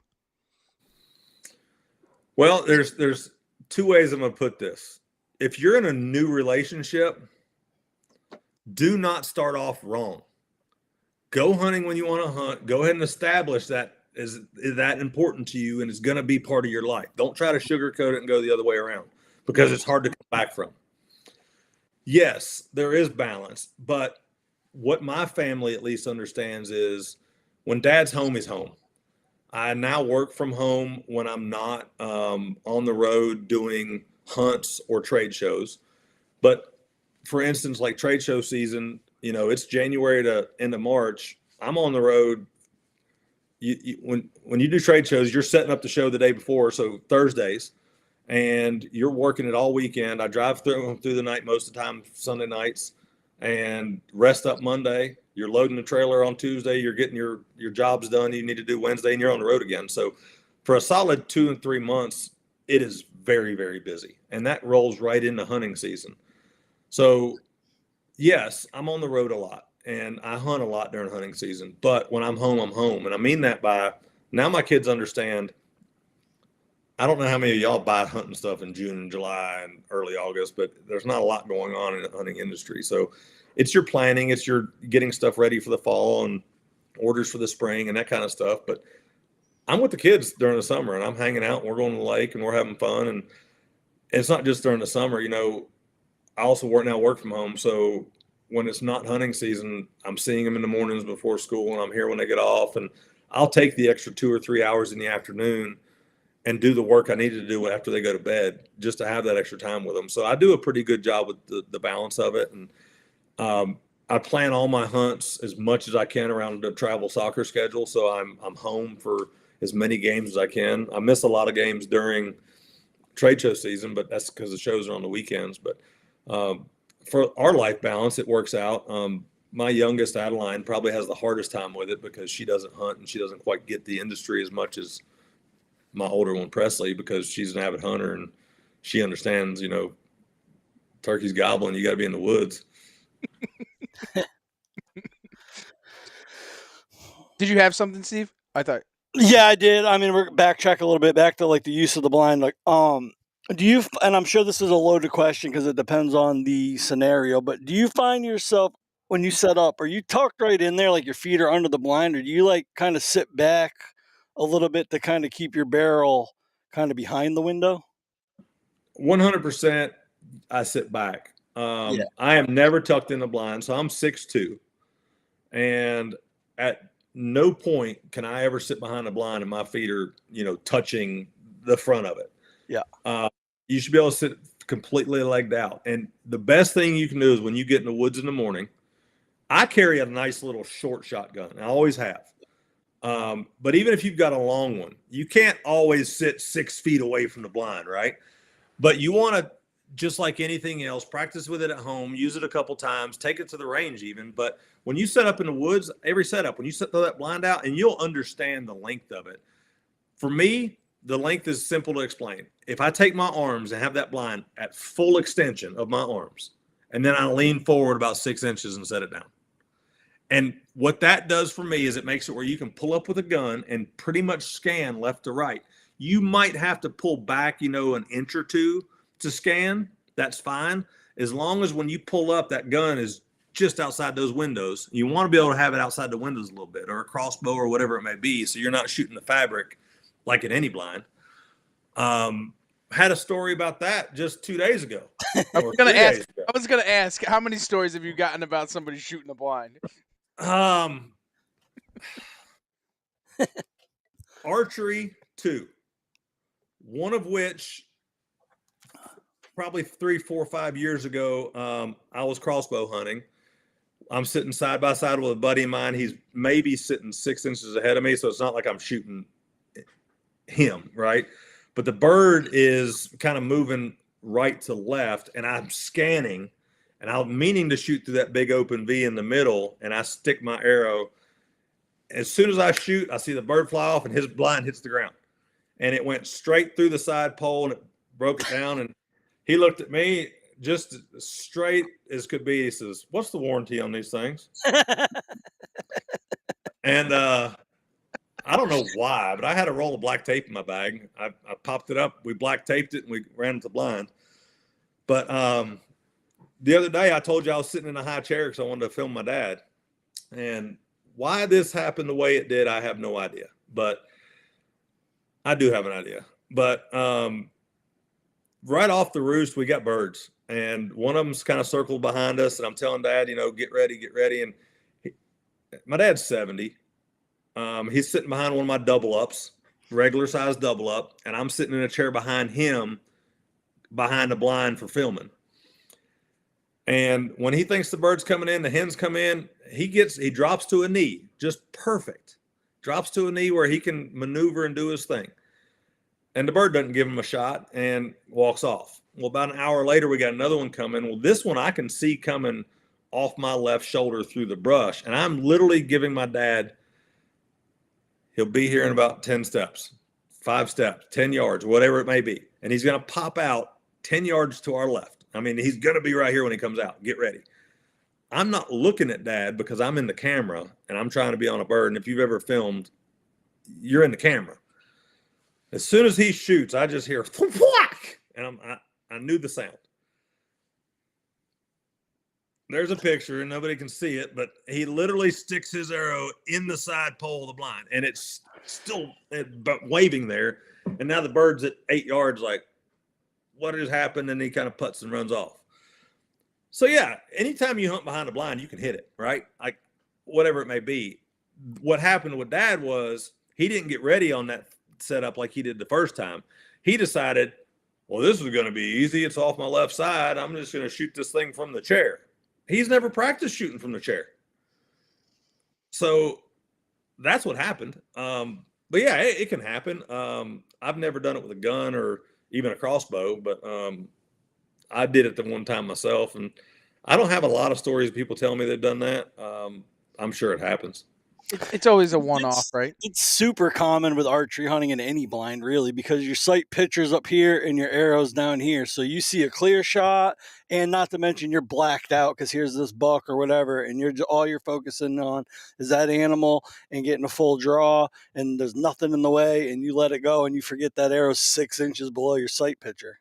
Well, there's two ways I'm going to put this. If you're in a new relationship, do not start off wrong. Go hunting when you want to hunt. Go ahead and establish that is that important to you and is going to be part of your life. Don't try to sugarcoat it and go the other way around because it's hard to come back from. Yes, there is balance, but what my family at least understands is when dad's home, he's home. I now work from home when I'm not on the road doing hunts or trade shows. But for instance, like trade show season, it's January to end of March. I'm on the road. When you do trade shows, you're setting up the show the day before, so Thursdays, and you're working it all weekend. I drive through the night most of the time, Sunday nights, and rest up Monday. You're loading the trailer on Tuesday. You're getting your jobs done you need to do Wednesday, and you're on the road again. So for a solid 2 and 3 months, it is very, very busy, and that rolls right into hunting season. So yes, I'm on the road a lot, and I hunt a lot during hunting season. But when I'm home, I'm home, and I mean that by now my kids understand. I don't know how many of y'all buy hunting stuff in June and July and early August, but there's not a lot going on in the hunting industry. So it's your planning, it's your getting stuff ready for the fall and orders for the spring and that kind of stuff. But I'm with the kids during the summer and I'm hanging out and we're going to the lake and we're having fun. And it's not just during the summer, I also work from home. So when it's not hunting season, I'm seeing them in the mornings before school and I'm here when they get off. And I'll take the extra 2 or 3 hours in the afternoon and do the work I need to do after they go to bed just to have that extra time with them. So I do a pretty good job with the balance of it. And I plan all my hunts as much as I can around the travel soccer schedule. So I'm home for as many games as I can. I miss a lot of games during trade show season, but that's because the shows are on the weekends. But for our life balance, it works out. My youngest, Adeline, probably has the hardest time with it because she doesn't hunt and she doesn't quite get the industry as much as my older one, Presley, because she's an avid hunter and she understands, turkey's gobbling, you got to be in the woods. Did you have something, Steve? I thought. Yeah, I did. I mean, we're backtrack a little bit back to like the use of the blind. Like, do you? And I'm sure this is a loaded question because it depends on the scenario. But do you find yourself when you set up, are you tucked right in there, like your feet are under the blind, or do you like kind of sit back a little bit to kind of keep your barrel kind of behind the window? 100%. I sit back. Yeah. I am never tucked in the blind, so I'm 6'2", and at no point can I ever sit behind the blind and my feet are, touching the front of it. Yeah. You should be able to sit completely legged out. And the best thing you can do is when you get in the woods in the morning, I carry a nice little short shotgun. I always have. But even if you've got a long one, you can't always sit 6 feet away from the blind, right? But you want to, just like anything else, practice with it at home, use it a couple times, take it to the range even. But when you set up in the woods, every setup, when you throw that blind out, and you'll understand the length of it. For me, the length is simple to explain. If I take my arms and have that blind at full extension of my arms, and then I lean forward about 6 inches and set it down. And what that does for me is it makes it where you can pull up with a gun and pretty much scan left to right. You might have to pull back, an inch or two to scan. That's fine. As long as when you pull up, that gun is just outside those windows. You want to be able to have it outside the windows a little bit, or a crossbow or whatever it may be, so you're not shooting the fabric like in any blind. Had a story about that just 2 days ago. I was gonna ask, how many stories have you gotten about somebody shooting a blind? Archery 2, one of which probably 3, 4, 5 years ago, I was crossbow hunting. I'm sitting side by side with a buddy of mine. He's maybe sitting 6 inches ahead of me, so it's not like I'm shooting him, right? But the bird is kind of moving right to left, and I'm scanning, and I'm meaning to shoot through that big open V in the middle, and I stick my arrow. As soon as I shoot, I see the bird fly off, and his blind hits the ground. And it went straight through the side pole, and it broke it down, and he looked at me just straight as could be. He says, "What's the warranty on these things?" And I don't know why, but I had a roll of black tape in my bag. I popped it up. We black taped it, and we ran it to blind. But the other day, I told you I was sitting in a high chair because I wanted to film my dad. And why this happened the way it did, I have no idea. But I do have an idea. But right off the roost, we got birds. And one of them's kind of circled behind us. And I'm telling Dad, get ready, get ready. And my dad's 70. He's sitting behind one of my double ups, regular size double up. And I'm sitting in a chair behind him, behind the blind for filming. And when he thinks the bird's coming in, the hens come in, he drops to a knee, just perfect. Drops to a knee where he can maneuver and do his thing. And the bird doesn't give him a shot and walks off. Well, about an hour later, we got another one coming. Well, this one I can see coming off my left shoulder through the brush. And I'm literally giving my dad, he'll be here in about 10 steps, 5 steps, 10 yards, whatever it may be. And he's going to pop out 10 yards to our left. I mean, he's going to be right here when he comes out. Get ready. I'm not looking at Dad because I'm in the camera and I'm trying to be on a bird. And if you've ever filmed, you're in the camera. As soon as he shoots, I just hear whack, and I knew the sound. There's a picture, and nobody can see it, but he literally sticks his arrow in the side pole of the blind, and it's still waving there. And now the bird's at 8 yards, like, what has happened? And he kind of putts and runs off. So yeah, anytime you hunt behind a blind, you can hit it, right? Like whatever it may be. What happened with Dad was he didn't get ready on that setup like he did the first time. He decided, well, this is going to be easy. It's off my left side. I'm just going to shoot this thing from the chair. He's never practiced shooting from the chair. So that's what happened. But yeah, it can happen. I've never done it with a gun or even a crossbow, but I did it the one time myself. And I don't have a lot of stories of people telling me they've done that. I'm sure it happens. It's always a one-off, right? It's super common with archery hunting in any blind, really, because your sight picture's up here and your arrow's down here. So you see a clear shot, and not to mention you're blacked out because here's this buck or whatever, and all you're focusing on is that animal and getting a full draw, and there's nothing in the way, and you let it go, and you forget that arrow's 6 inches below your sight picture.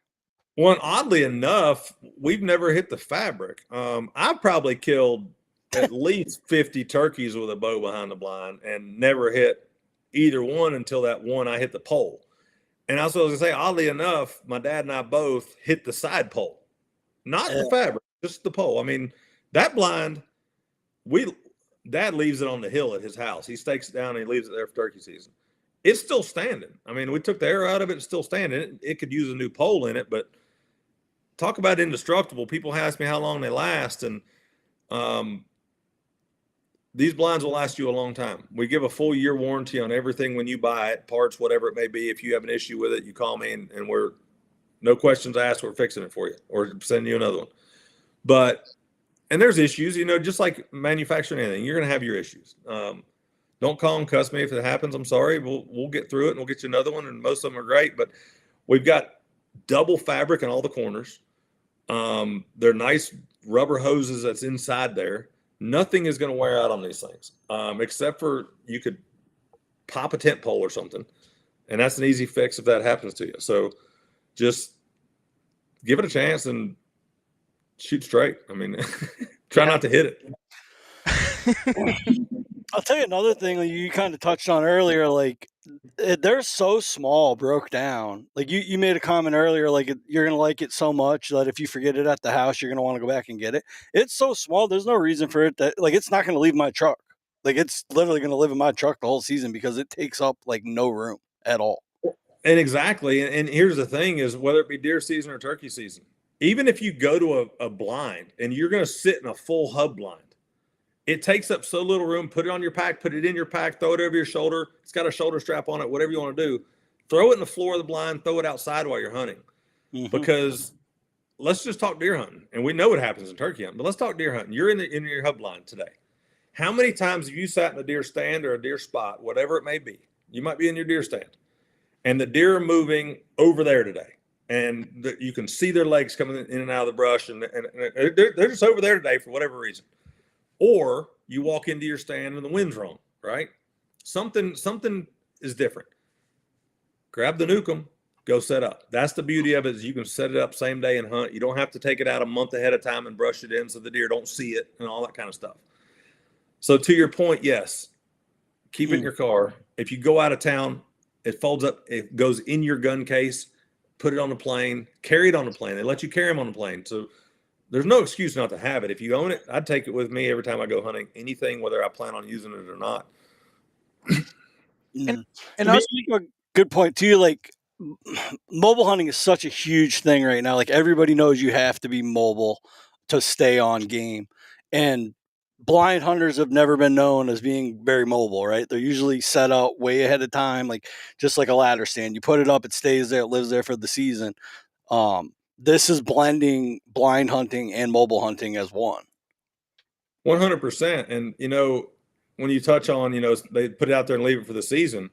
Well, oddly enough, we've never hit the fabric. I've probably killed at least 50 turkeys with a bow behind the blind and never hit either one until that one I hit the pole. And I was going to say, oddly enough, my dad and I both hit the side pole, not the fabric, just the pole. I mean, that blind, Dad leaves it on the hill at his house. He stakes it down and he leaves it there for turkey season. It's still standing. I mean, we took the arrow out of it. It's still standing. It could use a new pole in it, but talk about indestructible. People ask me how long they last. And, these blinds will last you a long time. We give a full year warranty on everything when you buy it, parts, whatever it may be. If you have an issue with it, you call me and we're no questions asked. We're fixing it for you or sending you another one. And there's issues, just like manufacturing anything, you're going to have your issues. Don't call and cuss me if it happens. I'm sorry. We'll get through it and we'll get you another one. And most of them are great, but we've got double fabric in all the corners. They're nice rubber hoses that's inside there. Nothing is going to wear out on these things, except for you could pop a tent pole or something, and that's an easy fix if that happens to you. So just give it a chance and shoot straight. I mean, try not to hit it. I'll tell you another thing that you kind of touched on earlier. Like, they're so small, broke down. Like you made a comment earlier, like you're gonna like it so much that if you forget it at the house, you're gonna want to go back and get it. It's so small. There's no reason for it to like. It's not gonna leave my truck. Like it's literally gonna live in my truck the whole season because it takes up like no room at all. And exactly. And here's the thing: is whether it be deer season or turkey season, even if you go to a blind and you're going to sit in a full hub blind, it takes up so little room. Put it on your pack, put it in your pack, throw it over your shoulder. It's got a shoulder strap on it, whatever you want to do. Throw it in the floor of the blind, throw it outside while you're hunting. Because let's just talk deer hunting. And we know what happens in turkey hunting, but let's talk deer hunting. You're in your hub blind today. How many times have you sat in a deer stand or a deer spot, whatever it may be? You might be in your deer stand, and the deer are moving over there today. And you can see their legs coming in and out of the brush, and they're just over there today for whatever reason. Or you walk into your stand and the wind's wrong, right? Something is different. Grab the Newcomb, go set up. That's the beauty of it, is you can set it up same day and hunt. You don't have to take it out a month ahead of time and brush it in so the deer don't see it and all that kind of stuff. So to your point, yes, keep it in your car. If you go out of town, it folds up, it goes in your gun case, put it on the plane, carry it on the plane. They let you carry them on the plane. So there's no excuse not to have it. If you own it, I'd take it with me every time I go hunting, anything, whether I plan on using it or not. And you make a good point too. Like, mobile hunting is such a huge thing right now. Like, everybody knows you have to be mobile to stay on game. And blind hunters have never been known as being very mobile, right? They're usually set out way ahead of time, like just like a ladder stand. You put it up, it stays there, it lives there for the season. This is blending blind hunting and mobile hunting as one. 100%. And, when you touch on, they put it out there and leave it for the season,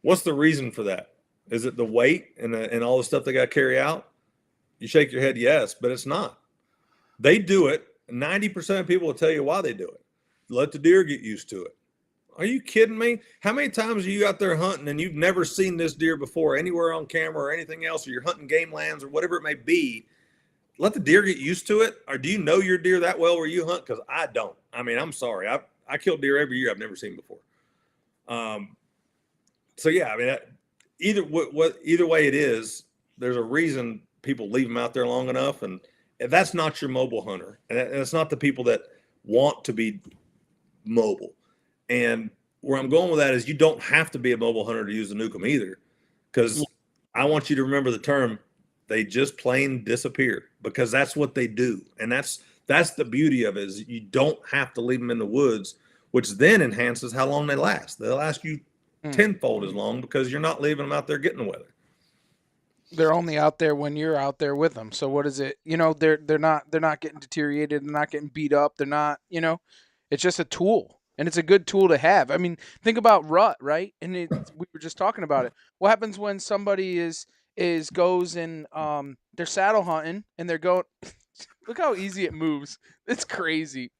what's the reason for that? Is it the weight and all the stuff they got to carry out? You shake your head, yes, but it's not. They do it. 90% of people will tell you why they do it. Let the deer get used to it. Are you kidding me? How many times are you out there hunting and you've never seen this deer before anywhere on camera or anything else, or you're hunting game lands or whatever it may be? Let the deer get used to it. Or do you know your deer that well where you hunt? Because I don't. I mean, I'm sorry. I kill deer every year I've never seen before. So yeah, I mean, either way it is, there's a reason people leave them out there long enough, and that's not your mobile hunter, and it's not the people that want to be mobile. And where I'm going with that is you don't have to be a mobile hunter to use the Newcomb either, because I want you to remember the term, they just plain disappear, because that's what they do. And that's the beauty of it, is you don't have to leave them in the woods, which then enhances how long they last. They'll last you tenfold as long because you're not leaving them out there getting the weather. They're only out there when you're out there with them. So what is it? They're not getting deteriorated. They're not getting beat up. They're not. It's just a tool, and it's a good tool to have. I mean, think about rut, right? And we were just talking about it. What happens when somebody goes and they're saddle hunting and they're going? Look how easy it moves. It's crazy.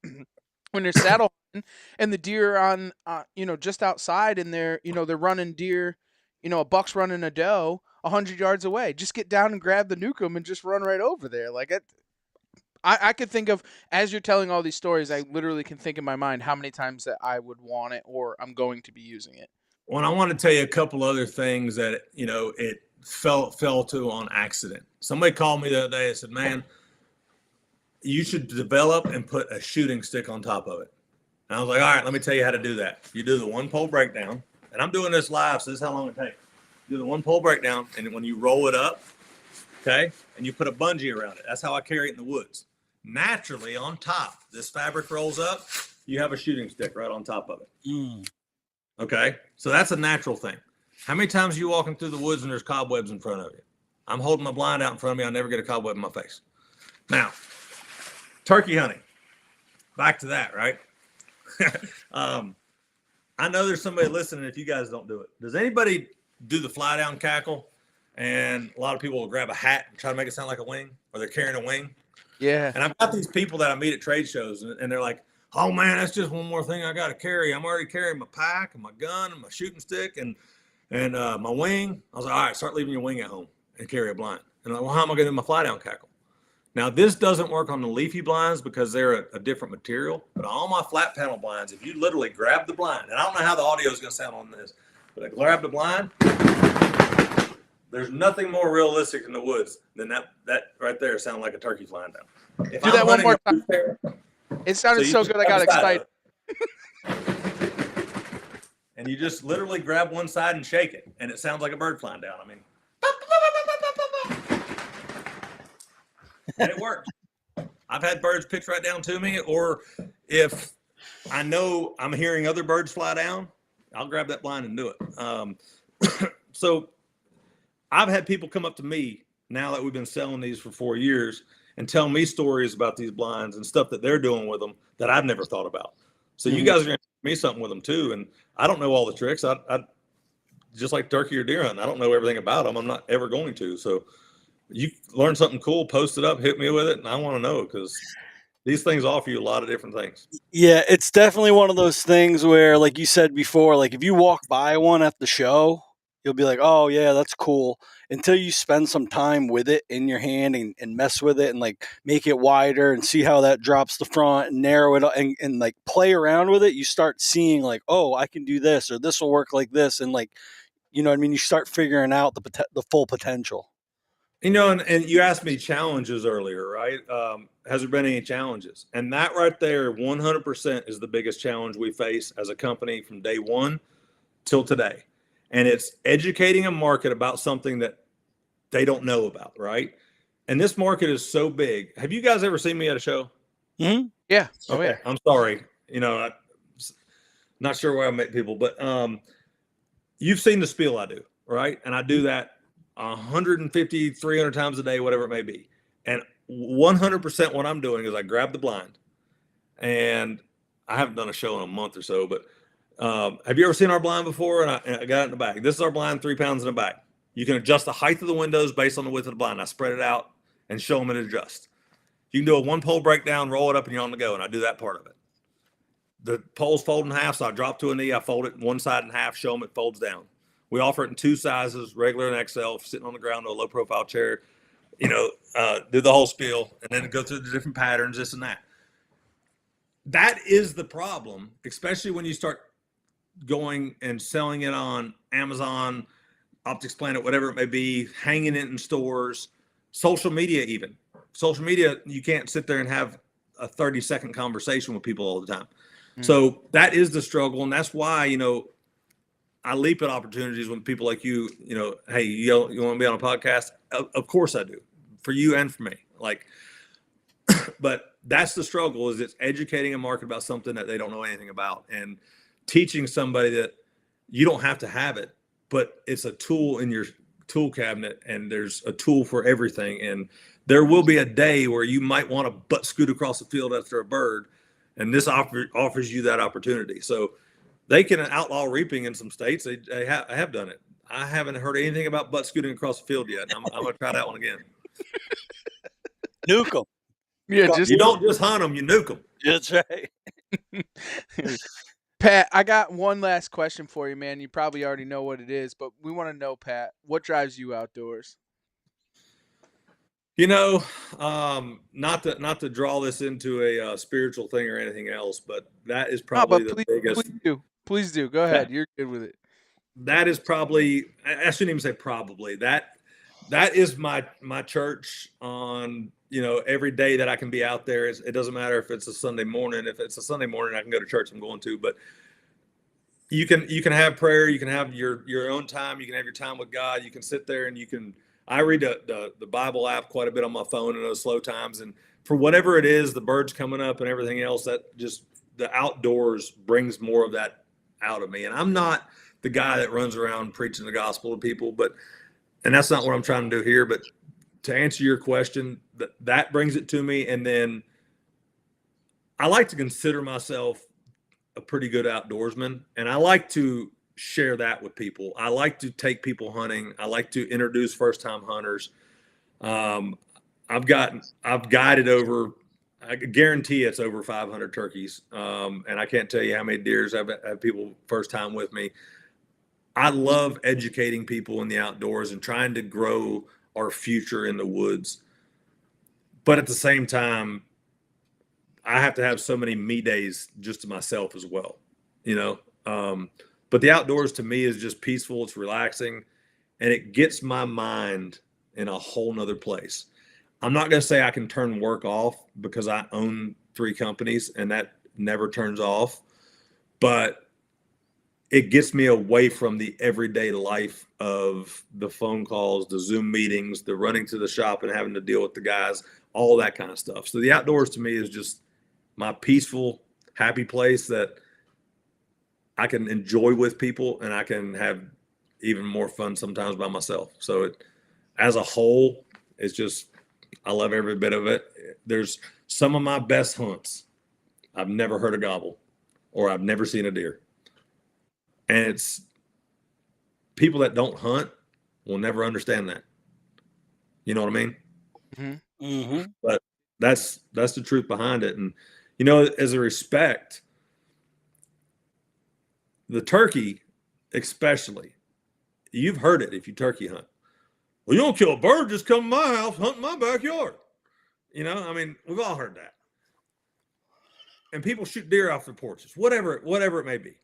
When they're saddle hunting and the deer are on, just outside, and they're running deer, a buck's running a doe 100 yards away. Just get down and grab the Newcomb and just run right over there. Like I could think of, as you're telling all these stories, I literally can think in my mind how many times that I would want it or I'm going to be using it. Well, I want to tell you a couple other things that, it fell to on accident. Somebody called me the other day and said, man, you should develop and put a shooting stick on top of it. And I was like, all right, let me tell you how to do that. You do the one pole breakdown, and I'm doing this live, so this is how long it takes. Do the one pole breakdown, and when you roll it up, okay, and you put a bungee around it. That's how I carry it in the woods. Naturally, on top, this fabric rolls up, you have a shooting stick right on top of it. Okay, so that's a natural thing. How many times are you walking through the woods and there's cobwebs in front of you? I'm holding my blind out in front of me. I never get a cobweb in my face. Now, turkey hunting. Back to that, right? I know there's somebody listening if you guys don't do it. Does anybody do the fly down cackle? And a lot of people will grab a hat and try to make it sound like a wing, or they're carrying a wing. Yeah. And I've got these people that I meet at trade shows, and they're like, oh man, that's just one more thing I got to carry. I'm already carrying my pack and my gun and my shooting stick and my wing. I was like, all right, start leaving your wing at home and carry a blind. And I'm like, well, how am I going to do my fly down cackle? Now, this doesn't work on the leafy blinds because they're a different material, but on all my flat panel blinds, if you literally grab the blind, and I don't know how the audio is going to sound on this, but I grab the blind, there's nothing more realistic in the woods than that right there sound like a turkey flying down. If Do I'm that one more time. Bear, It sounded so good, I got excited. And you just literally grab one side and shake it, and it sounds like a bird flying down. I mean, and it works. I've had birds pitch right down to me, or if I know I'm hearing other birds fly down, I'll grab that blind and do it. So I've had people come up to me now that we've been selling these for 4 years and tell me stories about these blinds and stuff that they're doing with them that I've never thought about. So you guys are going to teach me something with them too. And I don't know all the tricks. I just like turkey or deer hunting. I don't know everything about them. I'm not ever going to. So you learn something cool, post it up, hit me with it. And I want to know because these things offer you a lot of different things. Yeah, it's definitely one of those things where, like you said before, like if you walk by one at the show, you'll be like, oh yeah, that's cool. Until you spend some time with it in your hand and mess with it and like make it wider and see how that drops the front and narrow it and like play around with it, you start seeing like, oh, I can do this or this will work like this. And like, you know what I mean? You start figuring out the full potential. You know, and you asked me challenges earlier, right? Has there been any challenges? And that right there, 100% is the biggest challenge we face as a company from day one till today. And it's educating a market about something that they don't know about, right? And this market is so big. Have you guys ever seen me at a show? Mm-hmm. Yeah. Oh, okay. Yeah. I'm sorry. You know, I'm not sure where I meet people, but you've seen the spiel I do, right? And I do that 150, 300 times a day, whatever it may be. And 100% what I'm doing is I grab the blind. And I haven't done a show in a month or so, but have you ever seen our blind before? And I got it in the bag. This is our blind, 3 pounds in the bag. You can adjust the height of the windows based on the width of the blind. I spread it out and show them it adjusts. You can do a 1-pole breakdown, roll it up, and you're on the go. And I do that part of it. The poles fold in half, so I drop to a knee. I fold it one side in half, show them it folds down. We offer it in 2 sizes, regular and XL, sitting on the ground to a low-profile chair. You know, do the whole spiel, and then go through the different patterns, this and that. That is the problem, especially when you start going and selling it on Amazon, Optics Planet, whatever it may be, hanging it in stores, social media even. Social media, you can't sit there and have a 30-second conversation with people all the time. So that is the struggle, and that's why, you know, I leap at opportunities when people like you know, hey, you want to be on a podcast? Of course I do, for you and for me. Like, but that's the struggle, is it's educating a market about something that they don't know anything about and teaching somebody that you don't have to have it, but it's a tool in your tool cabinet, and there's a tool for everything. And there will be a day where you might want to butt scoot across the field after a bird, and this offers you that opportunity. So they can outlaw reaping in some states. They have done it. I haven't heard anything about butt scooting across the field yet. I'm going to try that one again. Newcomb. Yeah, You don't just hunt them, you nuke them. That's right. Pat, I got one last question for you, man. You probably already know what it is, but we want to know, Pat, what drives you outdoors? You know, not to draw this into a spiritual thing or anything else, but that is probably the biggest. Please do. Go ahead. You're good with it. That is probably, I shouldn't even say probably, that is my church on, you know, every day that I can be out there. It doesn't matter if it's a Sunday morning. If it's a Sunday morning, I can go to church, I'm going to, but you can have prayer. You can have your own time. You can have your time with God. You can sit there and I read the Bible app quite a bit on my phone in those slow times. And for whatever it is, the birds coming up and everything else, that just the outdoors brings more of that out of me. And I'm not the guy that runs around preaching the gospel to people, and that's not what I'm trying to do here. But to answer your question, that brings it to me. And then I like to consider myself a pretty good outdoorsman, and I like to share that with people. I like to take people hunting. I like to introduce first-time hunters. I've guided over, I guarantee it's over 500 turkeys. And I can't tell you how many deers have people first time with me. I love educating people in the outdoors and trying to grow our future in the woods. But at the same time, I have to have so many me days just to myself as well, you know. But the outdoors to me is just peaceful. It's relaxing, and it gets my mind in a whole nother place. I'm not going to say I can turn work off because I own 3 companies and that never turns off, but it gets me away from the everyday life of the phone calls, the Zoom meetings, the running to the shop and having to deal with the guys, all that kind of stuff. So the outdoors to me is just my peaceful, happy place that I can enjoy with people, and I can have even more fun sometimes by myself. So it, as a whole, it's just, I love every bit of it. There's some of my best hunts. I've never heard a gobble or I've never seen a deer. And it's people that don't hunt will never understand that. You know what I mean? Mm-hmm. Mm-hmm. But that's the truth behind it. And, you know, as a respect, the turkey, especially, you've heard it if you turkey hunt. Well, you don't kill a bird, just come to my house, hunt in my backyard. You know, I mean, we've all heard that. And people shoot deer off their porches, whatever it may be.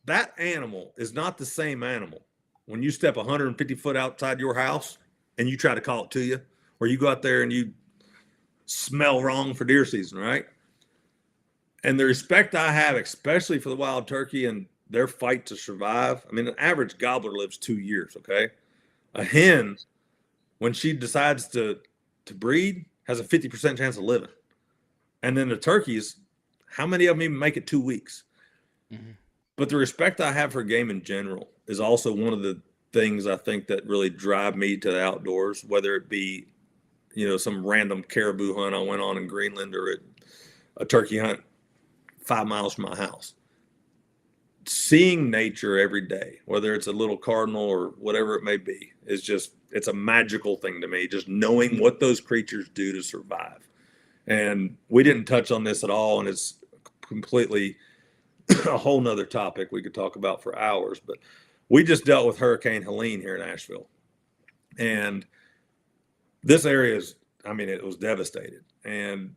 That animal is not the same animal when you step 150 foot outside your house and you try to call it to you, or you go out there and you smell wrong for deer season, right? And the respect I have, especially for the wild turkey and their fight to survive. I mean, an average gobbler lives 2 years, okay? A hen, when she decides to breed, has a 50% chance of living. And then the turkeys, how many of them even make it 2 weeks? Mm-hmm. But the respect I have for game in general is also one of the things I think that really drive me to the outdoors, whether it be, you know, some random caribou hunt I went on in Greenland or a turkey hunt 5 miles from my house. Seeing nature every day, whether it's a little cardinal or whatever it may be, is just, it's a magical thing to me, just knowing what those creatures do to survive. And we didn't touch on this at all, and it's completely a whole nother topic we could talk about for hours, but we just dealt with Hurricane Helene here in Asheville. And this area is, I mean, it was devastated. And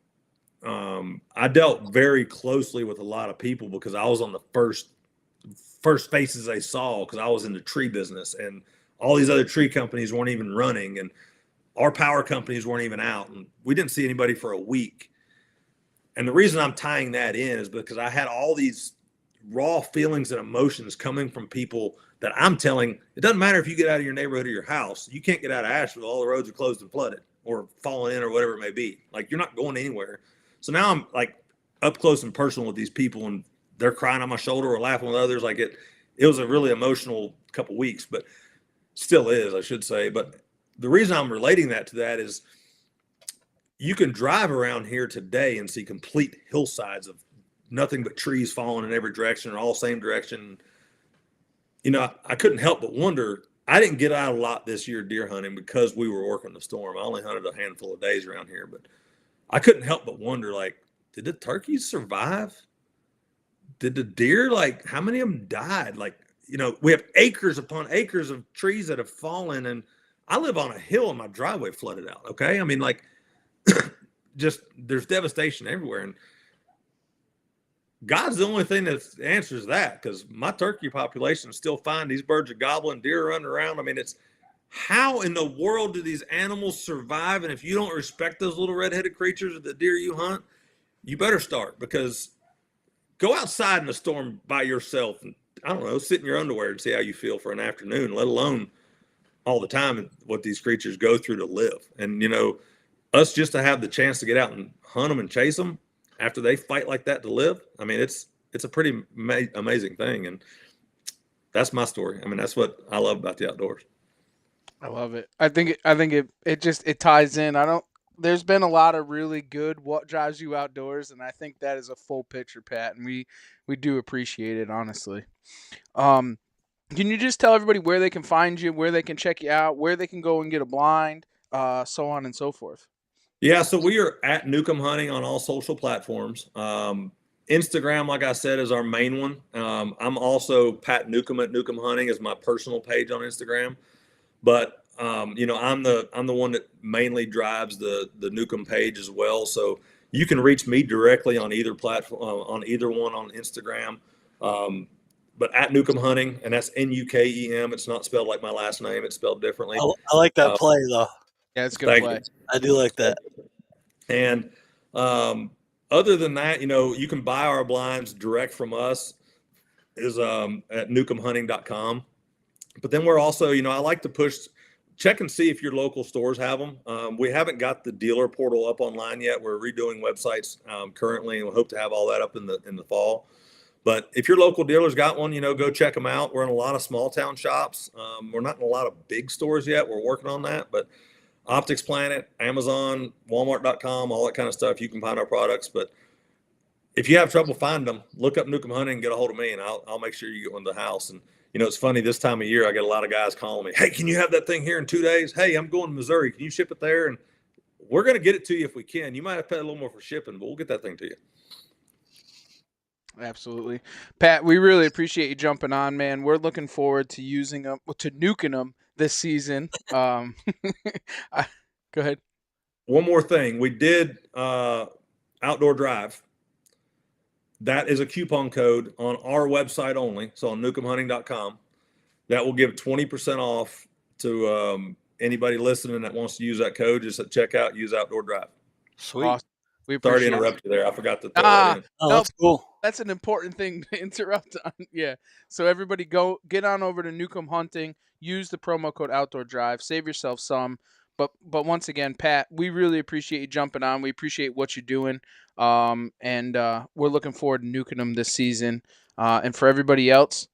I dealt very closely with a lot of people because I was on the first faces they saw, because I was in the tree business and all these other tree companies weren't even running and our power companies weren't even out, and we didn't see anybody for a week. And the reason I'm tying that in is because I had all these raw feelings and emotions coming from people that I'm telling, it doesn't matter if you get out of your neighborhood or your house, you can't get out of Asheville, all the roads are closed and flooded or falling in or whatever it may be. Like, you're not going anywhere. So now I'm like up close and personal with these people, and they're crying on my shoulder or laughing with others. Like, it was a really emotional couple weeks, but still is, I should say. But the reason I'm relating that to that is you can drive around here today and see complete hillsides of nothing but trees falling in every direction or all same direction. You know, I couldn't help but wonder, I didn't get out a lot this year deer hunting because we were working the storm. I only hunted a handful of days around here, but I couldn't help but wonder, like, did the turkeys survive? Did the deer, like, how many of them died? Like, you know, we have acres upon acres of trees that have fallen, and I live on a hill and my driveway flooded out. Okay. I mean, like, just there's devastation everywhere. And God's the only thing that answers that, because my turkey population is still fine. These birds are gobbling, deer running around. I mean, it's how in the world do these animals survive? And if you don't respect those little red-headed creatures, the deer you hunt, you better start, because go outside in a storm by yourself and, I don't know, sit in your underwear and see how you feel for an afternoon, let alone all the time and what these creatures go through to live. And, you know, us just to have the chance to get out and hunt them and chase them after they fight like that to live, I mean, it's a pretty amazing thing. And that's my story. I mean, that's what I love about the outdoors. I love it. I think it ties in. There's been a lot of really good what drives you outdoors, and I think that is a full picture, Pat, and we do appreciate it, honestly. Can you just tell everybody where they can find you, where they can check you out, where they can go and get a blind, so on and so forth? Yeah, so we are at Newcomb Hunting on all social platforms. Instagram, like I said, is our main one. I'm also Pat Newcomb at Newcomb Hunting is my personal page on Instagram. But I'm the one that mainly drives the Newcomb page as well. So you can reach me directly on either platform, on either one on Instagram. Um, but at Newcomb Hunting, and that's Nukem. It's not spelled like my last name; it's spelled differently. I like that Uh, play though. Yeah, it's a good Thank play. you. I do like that. And other than that, you can buy our blinds direct from us is at newcombhunting.com. But then we're also, I like to check and see if your local stores have them. We haven't got the dealer portal up online yet. We're redoing websites currently, and we hope to have all that up in the fall. But if your local dealer's got one, go check them out. We're in a lot of small town shops. We're not in a lot of big stores yet. We're working on that, but Optics Planet, Amazon, Walmart.com, all that kind of stuff, you can find our products. But if you have trouble finding them, look up Newcomb Hunting and get a hold of me, and I'll make sure you get one to the house. And it's funny, this time of year, I get a lot of guys calling me, hey, can you have that thing here in 2 days? Hey, I'm going to Missouri. Can you ship it there? And we're going to get it to you if we can. You might have to pay a little more for shipping, but we'll get that thing to you. Absolutely. Pat, we really appreciate you jumping on, man. We're looking forward to nuking them this season. Go ahead. One more thing. We did Outdoor Drive. That is a coupon code on our website only, so on newcombhunting.com. That will give 20% off to anybody listening that wants to use that code. Just at checkout, use Outdoor Drive. Sweet. Awesome. We Sorry to appreciate interrupt you there. I forgot to throw that in. Oh, no, that's cool. that's an important thing to interrupt on. Yeah. So everybody get on over to Newcomb Hunting, use the promo code Outdoor Drive, save yourself some. But once again, Pat, we really appreciate you jumping on. We appreciate what you're doing. And we're looking forward to nuking them this season. And for everybody else,